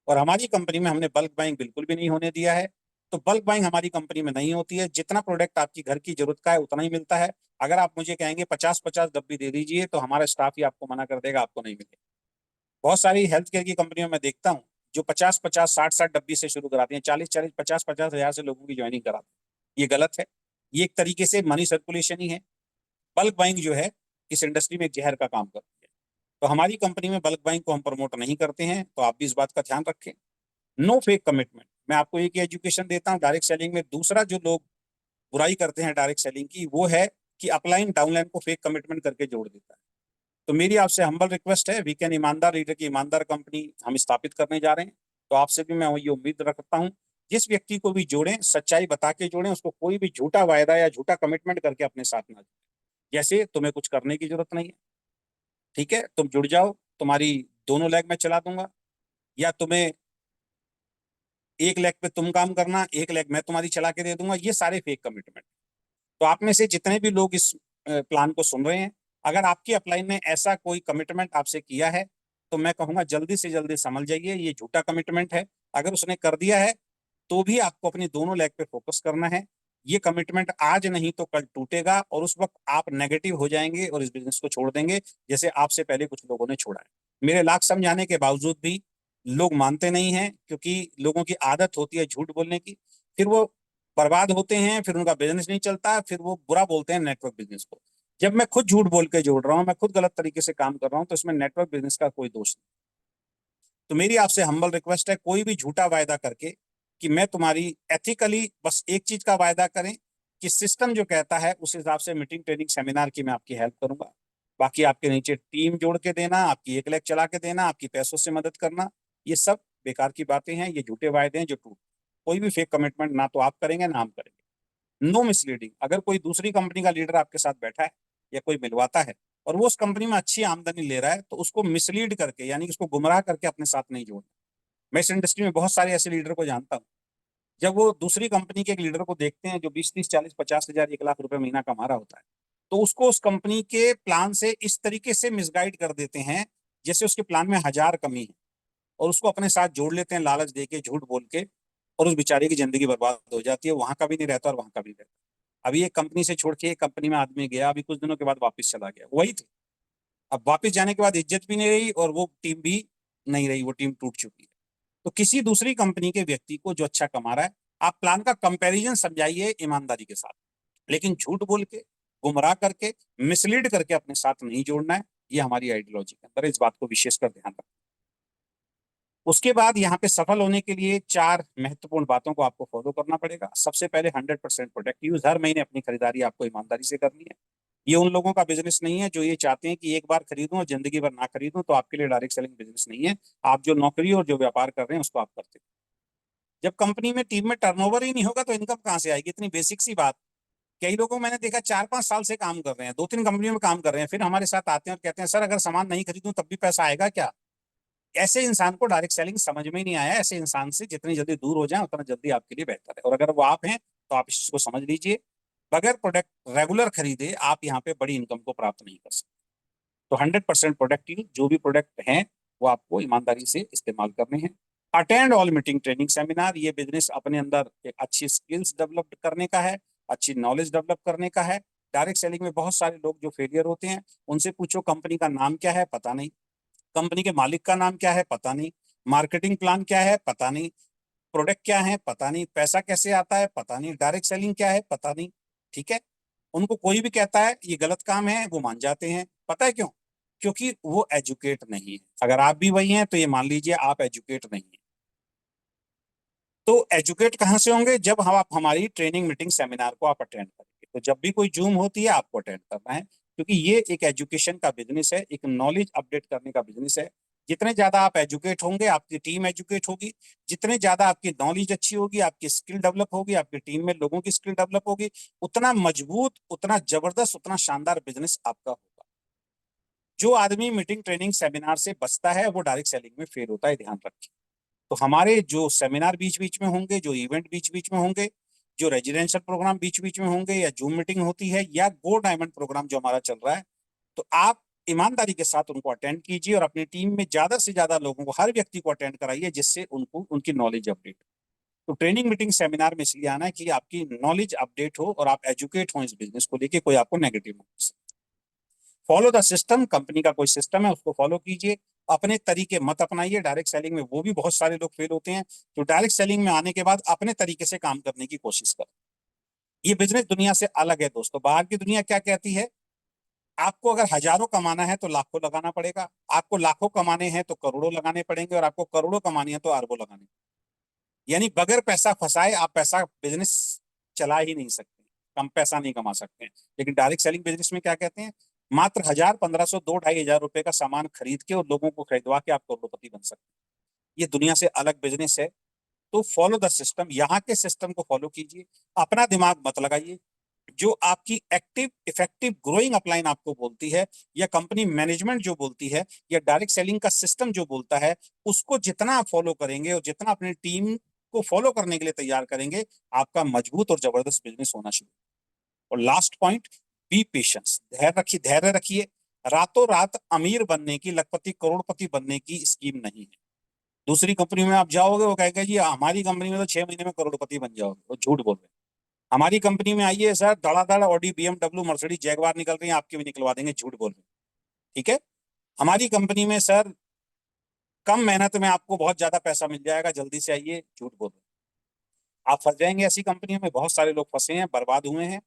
और हमारी कंपनी में हमने बल्क बाइंग बिल्कुल भी नहीं होने दिया है। तो बल्क बाइंग हमारी कंपनी में नहीं होती है। जितना प्रोडक्ट आपकी घर की जरूरत का है उतना ही मिलता है। अगर आप मुझे कहेंगे 50-50 डब्बी दे दीजिए, तो हमारा स्टाफ ही आपको मना कर देगा, आपको नहीं मिलेगा। बहुत सारी हेल्थ केयर की कंपनियों में देखता हूँ जो 50-50, 60-60 डब्बी से शुरू कराती हैं, 40-40, 50-50 हजार से लोगों की ज्वाइनिंग कराते हैं। ये गलत है। ये एक तरीके से मनी सर्कुलेशन ही है। बल्क बाइंग जो है इस इंडस्ट्री में एक जहर का काम करती है। तो हमारी कंपनी में बल्क बाइंग को हम प्रमोट नहीं करते हैं, तो आप भी इस बात का ध्यान रखें। No fake commitment. मैं आपको एक एजुकेशन देता हूँ डायरेक्ट सेलिंग में। दूसरा जो लोग बुराई करते हैं डायरेक्ट सेलिंग की, वो है कि अपलाइन डाउनलाइन को फेक कमिटमेंट करके जोड़ देता है। तो मेरी आपसे हम्बल रिक्वेस्ट है, वी कैन ईमानदार रीडर की ईमानदार कंपनी हम स्थापित करने जा रहे हैं। तो आपसे भी मैं ये उम्मीद रखता हूँ, जिस व्यक्ति को भी जोड़ें सच्चाई बता के जोड़ें, उसको कोई भी झूठा वायदा या झूठा कमिटमेंट करके अपने साथ ना जोड़ें। जैसे तुम्हें कुछ करने की जरूरत नहीं है, ठीक है, तुम जुड़ जाओ, तुम्हारी दोनों लेग में चला दूंगा, या तुम्हें एक लेग पे तुम काम करना, एक लेग मैं तुम्हारी चला के दे दूंगा, ये सारे फेक कमिटमेंट। तो आप में से जितने भी लोग इस प्लान को सुन रहे हैं, अगर आपकी अपलाइन ने ऐसा कोई कमिटमेंट आपसे किया है तो मैं कहूंगा जल्दी से जल्दी समझ जाइए, ये झूठा कमिटमेंट है। अगर उसने कर दिया है तो भी आपको अपनी दोनों लेग पे फोकस करना है। ये कमिटमेंट आज नहीं तो कल टूटेगा और उस वक्त आप नेगेटिव हो जाएंगे और इस बिजनेस को छोड़ देंगे, जैसे आपसे पहले कुछ लोगों ने छोड़ा है। मेरे लाख समझाने के बावजूद भी लोग मानते नहीं हैं, क्योंकि लोगों की आदत होती है झूठ बोलने की। फिर वो बर्बाद होते हैं, फिर उनका बिजनेस नहीं चलता, फिर वो बुरा बोलते हैं नेटवर्क बिजनेस को। जब मैं खुद झूठ बोल के जोड़ रहा हूँ, मैं खुद गलत तरीके से काम कर रहा हूँ, तो इसमें नेटवर्क बिजनेस का कोई दोष नहीं। तो मेरी आपसे हम्बल रिक्वेस्ट है, कोई भी झूठा वायदा करके कि मैं तुम्हारी एथिकली, बस एक चीज का वायदा करें कि सिस्टम जो कहता है उस हिसाब से मीटिंग ट्रेनिंग सेमिनार की मैं आपकी हेल्प करूंगा। बाकी आपके नीचे टीम जोड़ के देना, आपकी एक लेग चला के देना, आपकी पैसों से मदद करना, ये सब बेकार की बातें हैं, ये झूठे वायदे हैं जो टूट। कोई भी फेक कमिटमेंट ना तो आप करेंगे ना हम करेंगे। No misleading. अगर कोई दूसरी कंपनी का लीडर आपके साथ बैठा है या कोई मिलवाता है और वो उस कंपनी में अच्छी आमदनी ले रहा है, तो उसको मिसलीड करके यानी कि उसको गुमराह करके अपने साथ नहीं जोड़ना। मैं इस इंडस्ट्री में बहुत सारे ऐसे लीडर को जानता हूँ, जब वो दूसरी कंपनी के एक लीडर को देखते हैं जो 20, 30, 40, 50 हजार 1 लाख रुपए महीना कमा रहा होता है, तो उसको उस कंपनी के प्लान से इस तरीके से मिसगाइड कर देते हैं जैसे उसके प्लान में 1000 कमी है, और उसको अपने साथ जोड़ लेते हैं लालच देके, झूठ बोल के, और उस बेचारे की जिंदगी बर्बाद हो जाती है। वहां का भी नहीं रहता और वहां का भी नहीं रहता। अभी एक कंपनी से छोड़ के एक कंपनी में आदमी गया, अभी कुछ दिनों के बाद वापस चला गया, वही थे। अब वापस जाने के बाद इज्जत भी नहीं रही और वो टीम भी नहीं रही, वो टीम टूट चुकी है। तो किसी दूसरी कंपनी के व्यक्ति को जो अच्छा कमा रहा है, आप प्लान का कंपैरिजन समझाइए ईमानदारी के साथ, लेकिन झूठ बोल के, गुमराह करके, मिसलीड करके अपने साथ नहीं जोड़ना है। ये हमारी आइडियोलॉजी के अंदर है, इस बात को विशेषकर ध्यान रखना। उसके बाद यहाँ पे सफल होने के लिए 4 महत्वपूर्ण बातों को आपको फॉलो करना पड़ेगा। सबसे पहले 100% प्रोडक्ट यूज, हर महीने अपनी खरीदारी आपको ईमानदारी से करनी है। ये उन लोगों का बिजनेस नहीं है जो ये चाहते हैं कि एक बार खरीदूं और जिंदगी भर ना खरीदूं, तो आपके लिए डायरेक्ट सेलिंग बिजनेस नहीं है। आप जो नौकरी और जो व्यापार कर रहे हैं उसको आप करते हैं। जब कंपनी में टीम में टर्नओवर ही नहीं होगा तो इनकम कहां से आएगी? इतनी बेसिक सी बात। कई लोगों को मैंने देखा 4-5 साल से काम कर रहे हैं, 2-3 कंपनियों में काम कर रहे हैं, फिर हमारे साथ आते हैं और कहते हैं सर अगर सामान नहीं खरीदूं तब भी पैसा आएगा क्या? ऐसे इंसान को डायरेक्ट सेलिंग समझ में ही नहीं आया। ऐसे इंसान से जितनी जल्दी दूर हो जाए उतना जल्दी आपके लिए बेहतर है, और अगर वो आप हैं तो आप इस चीज को समझ लीजिए। बगैर प्रोडक्ट रेगुलर खरीदे आप यहाँ पे बड़ी इनकम को प्राप्त नहीं कर सकते। तो 100% प्रोडक्टिव जो भी प्रोडक्ट हैं वो आपको ईमानदारी से इस्तेमाल करने हैं। Attend all meeting training seminar, ये बिजनेस अपने अंदर एक अच्छी स्किल्स डेवलप करने का है, अच्छी नॉलेज डेवलप करने का है। डायरेक्ट सेलिंग में बहुत सारे लोग जो फेलियर होते हैं, उनसे पूछो कंपनी का नाम क्या है, पता नहीं। कंपनी के मालिक का नाम क्या है, पता नहीं। मार्केटिंग प्लान क्या है, पता नहीं। प्रोडक्ट क्या है, पता नहीं। पैसा कैसे आता है, पता नहीं। डायरेक्ट सेलिंग क्या है, पता नहीं। ठीक है, उनको कोई भी कहता है ये गलत काम है, वो मान जाते हैं। पता है क्यों? क्योंकि वो एजुकेट नहीं है। अगर आप भी वही हैं तो ये मान लीजिए आप एजुकेट नहीं है। तो एजुकेट कहाँ से होंगे? जब हम आप हमारी ट्रेनिंग मीटिंग सेमिनार को आप अटेंड करेंगे। तो जब भी कोई जूम होती है आपको अटेंड करना है, क्योंकि ये एक एजुकेशन का बिजनेस है, एक नॉलेज अपडेट करने का बिजनेस है। जितने ज्यादा आप एजुकेट होंगे आपकी टीम एजुकेट होगी, जितने ज्यादा आपकी नॉलेज अच्छी होगी, आपकी स्किल डेवलप होगी, आपकी टीम में लोगों की स्किल डेवलप होगी, उतना मजबूत, उतना जबरदस्त, उतना शानदार बिजनेस आपका होगा। जो आदमी मीटिंग ट्रेनिंग सेमिनार से बचता है वो डायरेक्ट सेलिंग में फेल होता है, ध्यान रखें। तो हमारे जो सेमिनार बीच बीच में होंगे, जो इवेंट बीच बीच में होंगे, जो रेजिडेंशियल प्रोग्राम बीच बीच में होंगे, या जूम मीटिंग होती है, या गो डायमंड प्रोग्राम जो हमारा चल रहा है, तो आप ईमानदारी के साथ उनको अटेंड कीजिए और अपनी टीम में ज्यादा से ज्यादा लोगों को, हर व्यक्ति को अटेंड कराइए, जिससे उनको उनकी नॉलेज अपडेट। तो ट्रेनिंग मीटिंग सेमिनार में इसलिए आना है कि आपकी नॉलेज अपडेट हो और आप एजुकेट हो इस बिजनेस को लेके, कोई आपको negative. Follow the system, company का कोई सिस्टम है उसको फॉलो कीजिए, अपने तरीके मत अपनाइए। डायरेक्ट सेलिंग में वो भी बहुत सारे लोग फेल होते हैं। तो डायरेक्ट सेलिंग में आने के बाद अपने तरीके से काम करने की कोशिश करें। ये बिजनेस दुनिया से अलग है दोस्तों। बाहर की दुनिया क्या कहती है? आपको अगर हजारों कमाना है तो लाखों लगाना पड़ेगा, आपको लाखों कमाने हैं तो करोड़ों लगाने पड़ेंगे, और आपको करोड़ों कमानी है तो अरबों लगाने। यानी बगैर पैसा फंसाए आप पैसा बिजनेस चला ही नहीं सकते, कम पैसा नहीं कमा सकते हैं। लेकिन डायरेक्ट सेलिंग बिजनेस में क्या कहते हैं? मात्र 1000, 1500, 2-2500 रुपए का सामान खरीद के और लोगों को खरीदवा के आप करोड़पति बन सकते हैं। ये दुनिया से अलग बिजनेस है। तो फॉलो द सिस्टम, यहाँ के सिस्टम को फॉलो कीजिए, अपना दिमाग मत लगाइए। जो आपकी एक्टिव इफेक्टिव ग्रोइंग अपलाइन आपको बोलती है, या कंपनी मैनेजमेंट जो बोलती है, या डायरेक्ट सेलिंग का सिस्टम जो बोलता है, उसको जितना आप फॉलो करेंगे और जितना अपनी टीम को फॉलो करने के लिए तैयार करेंगे, आपका मजबूत और जबरदस्त बिजनेस होना शुरू। और लास्ट पॉइंट, बी पेशेंस, धैर्य रखिए। रातों रात अमीर बनने की, लखपति करोड़पति बनने की स्कीम नहीं है। दूसरी कंपनी में आप जाओगे, वो कहेगा जी हमारी कंपनी में तो 6 महीने में करोड़पति बन जाओगे, वो झूठ बोल रहे हैं। हमारी कंपनी में आइए सर, धड़ाधड़ ऑडी, BMW, मर्सिडीज, जैगवार निकल रही है, आपके भी निकलवा देंगे, झूठ बोल रहे हैं। ठीक है, हमारी कंपनी में सर कम मेहनत में आपको बहुत ज्यादा पैसा मिल जाएगा, जल्दी से आइए, झूठ बोल रहे हैं। आप फंस जाएंगे ऐसी कंपनियों में, बहुत सारे लोग फंसे हैं, बर्बाद हुए हैं।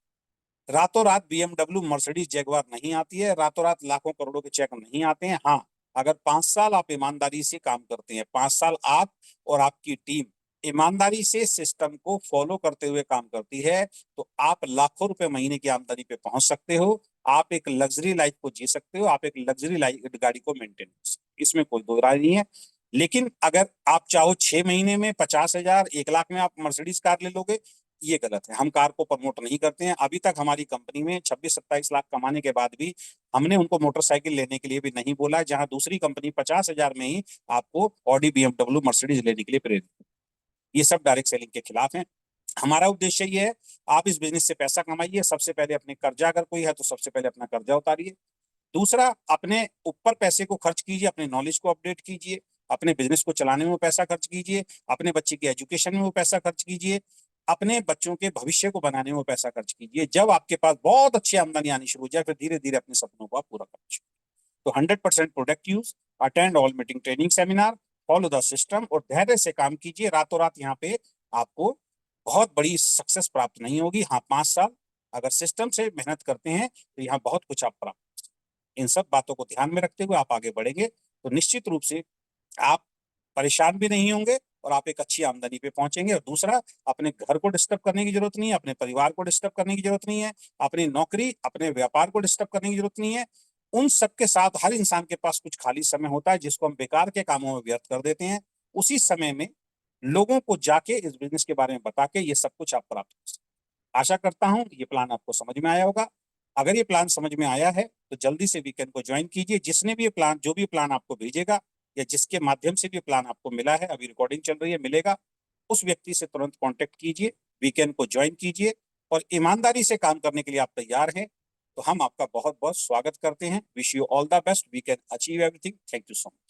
रातों रात BMW, मर्सिडीज, जैगवार नहीं आती है, रातों रात लाखों करोड़ों के चेक नहीं आते हैं। हाँ, अगर 5 साल आप ईमानदारी से काम करते हैं, 5 साल आप और आपकी टीम ईमानदारी से सिस्टम को फॉलो करते हुए काम करती है, तो आप लाखों रुपए महीने की आमदनी पे पहुंच सकते हो। आप एक लग्जरी लाइफ को जी सकते हो, आप एक लग्जरी लाइफ गाड़ी को मेंटेन कर सकते हो, इसमें कोई दो राय नहीं है। लेकिन अगर आप चाहो 6 महीने में 50,000, 1 लाख में आप मर्सिडीज कार ले लोगे, ये गलत है। हम कार को प्रमोट नहीं करते हैं। अभी तक हमारी कंपनी में 26-27 लाख कमाने के बाद भी हमने उनको मोटरसाइकिल लेने के लिए भी नहीं बोला, जहां दूसरी कंपनी 50,000 में ही आपको ऑडी, BMW, मर्सिडीज लेने के लिए प्रेरित। ये सब डायरेक्ट सेलिंग के खिलाफ है। हमारा उद्देश्य ये है, आप इस बिजनेस से पैसा कमाइए। सबसे पहले अपने कर्जा, अगर कोई है तो सबसे पहले अपना कर्जा उतारिए। दूसरा, अपने ऊपर पैसे को खर्च कीजिए, अपने नॉलेज को अपडेट कीजिए, अपने बिजनेस को चलाने में वो पैसा खर्च कीजिए, अपने बच्चे की एजुकेशन में वो पैसा खर्च कीजिए, अपने बच्चों के भविष्य को बनाने में वो पैसा खर्च कीजिए। जब आपके पास बहुत अच्छी आमदनी आनी शुरू हो जाए, फिर धीरे धीरे अपने सपनों को आप पूरा करना शुरू। तो 100% product use, attend all meeting, training, seminar, follow the system, और धैर्य से काम कीजिए। रातों रात यहाँ पे आपको बहुत बड़ी सक्सेस प्राप्त नहीं होगी। हाँ, 5 साल अगर सिस्टम से मेहनत करते हैं तो यहाँ बहुत कुछ आप प्राप्त। इन सब बातों को ध्यान में रखते हुए आप आगे बढ़ेंगे, तो निश्चित रूप से आप परेशान भी नहीं होंगे और आप एक अच्छी आमदनी पे पहुंचेंगे। और दूसरा, अपने घर को डिस्टर्ब करने की जरूरत नहीं है, अपने परिवार को डिस्टर्ब करने की जरूरत नहीं है, अपनी नौकरी, अपने व्यापार को डिस्टर्ब करने की जरूरत नहीं है। उन सबके साथ हर इंसान के पास कुछ खाली समय होता है, जिसको हम बेकार के कामों में व्यर्थ कर देते हैं। उसी समय में लोगों को जाके इस बिजनेस के बारे में बता के ये सब कुछ आप प्राप्त कर सकते हैं। आशा करता हूं ये प्लान आपको समझ में आया होगा। अगर ये प्लान समझ में आया है तो जल्दी से वीकेंड को ज्वाइन कीजिए। जिसने भी ये प्लान, जो भी प्लान आपको भेजेगा या जिसके माध्यम से भी प्लान आपको मिला है, अभी रिकॉर्डिंग चल रही है, मिलेगा, उस व्यक्ति से तुरंत कांटेक्ट कीजिए, वीकेंड को ज्वाइन कीजिए, और ईमानदारी से काम करने के लिए आप तैयार हैं तो हम आपका बहुत बहुत स्वागत करते हैं। Wish you all the best, we can achieve everything. Thank you so much.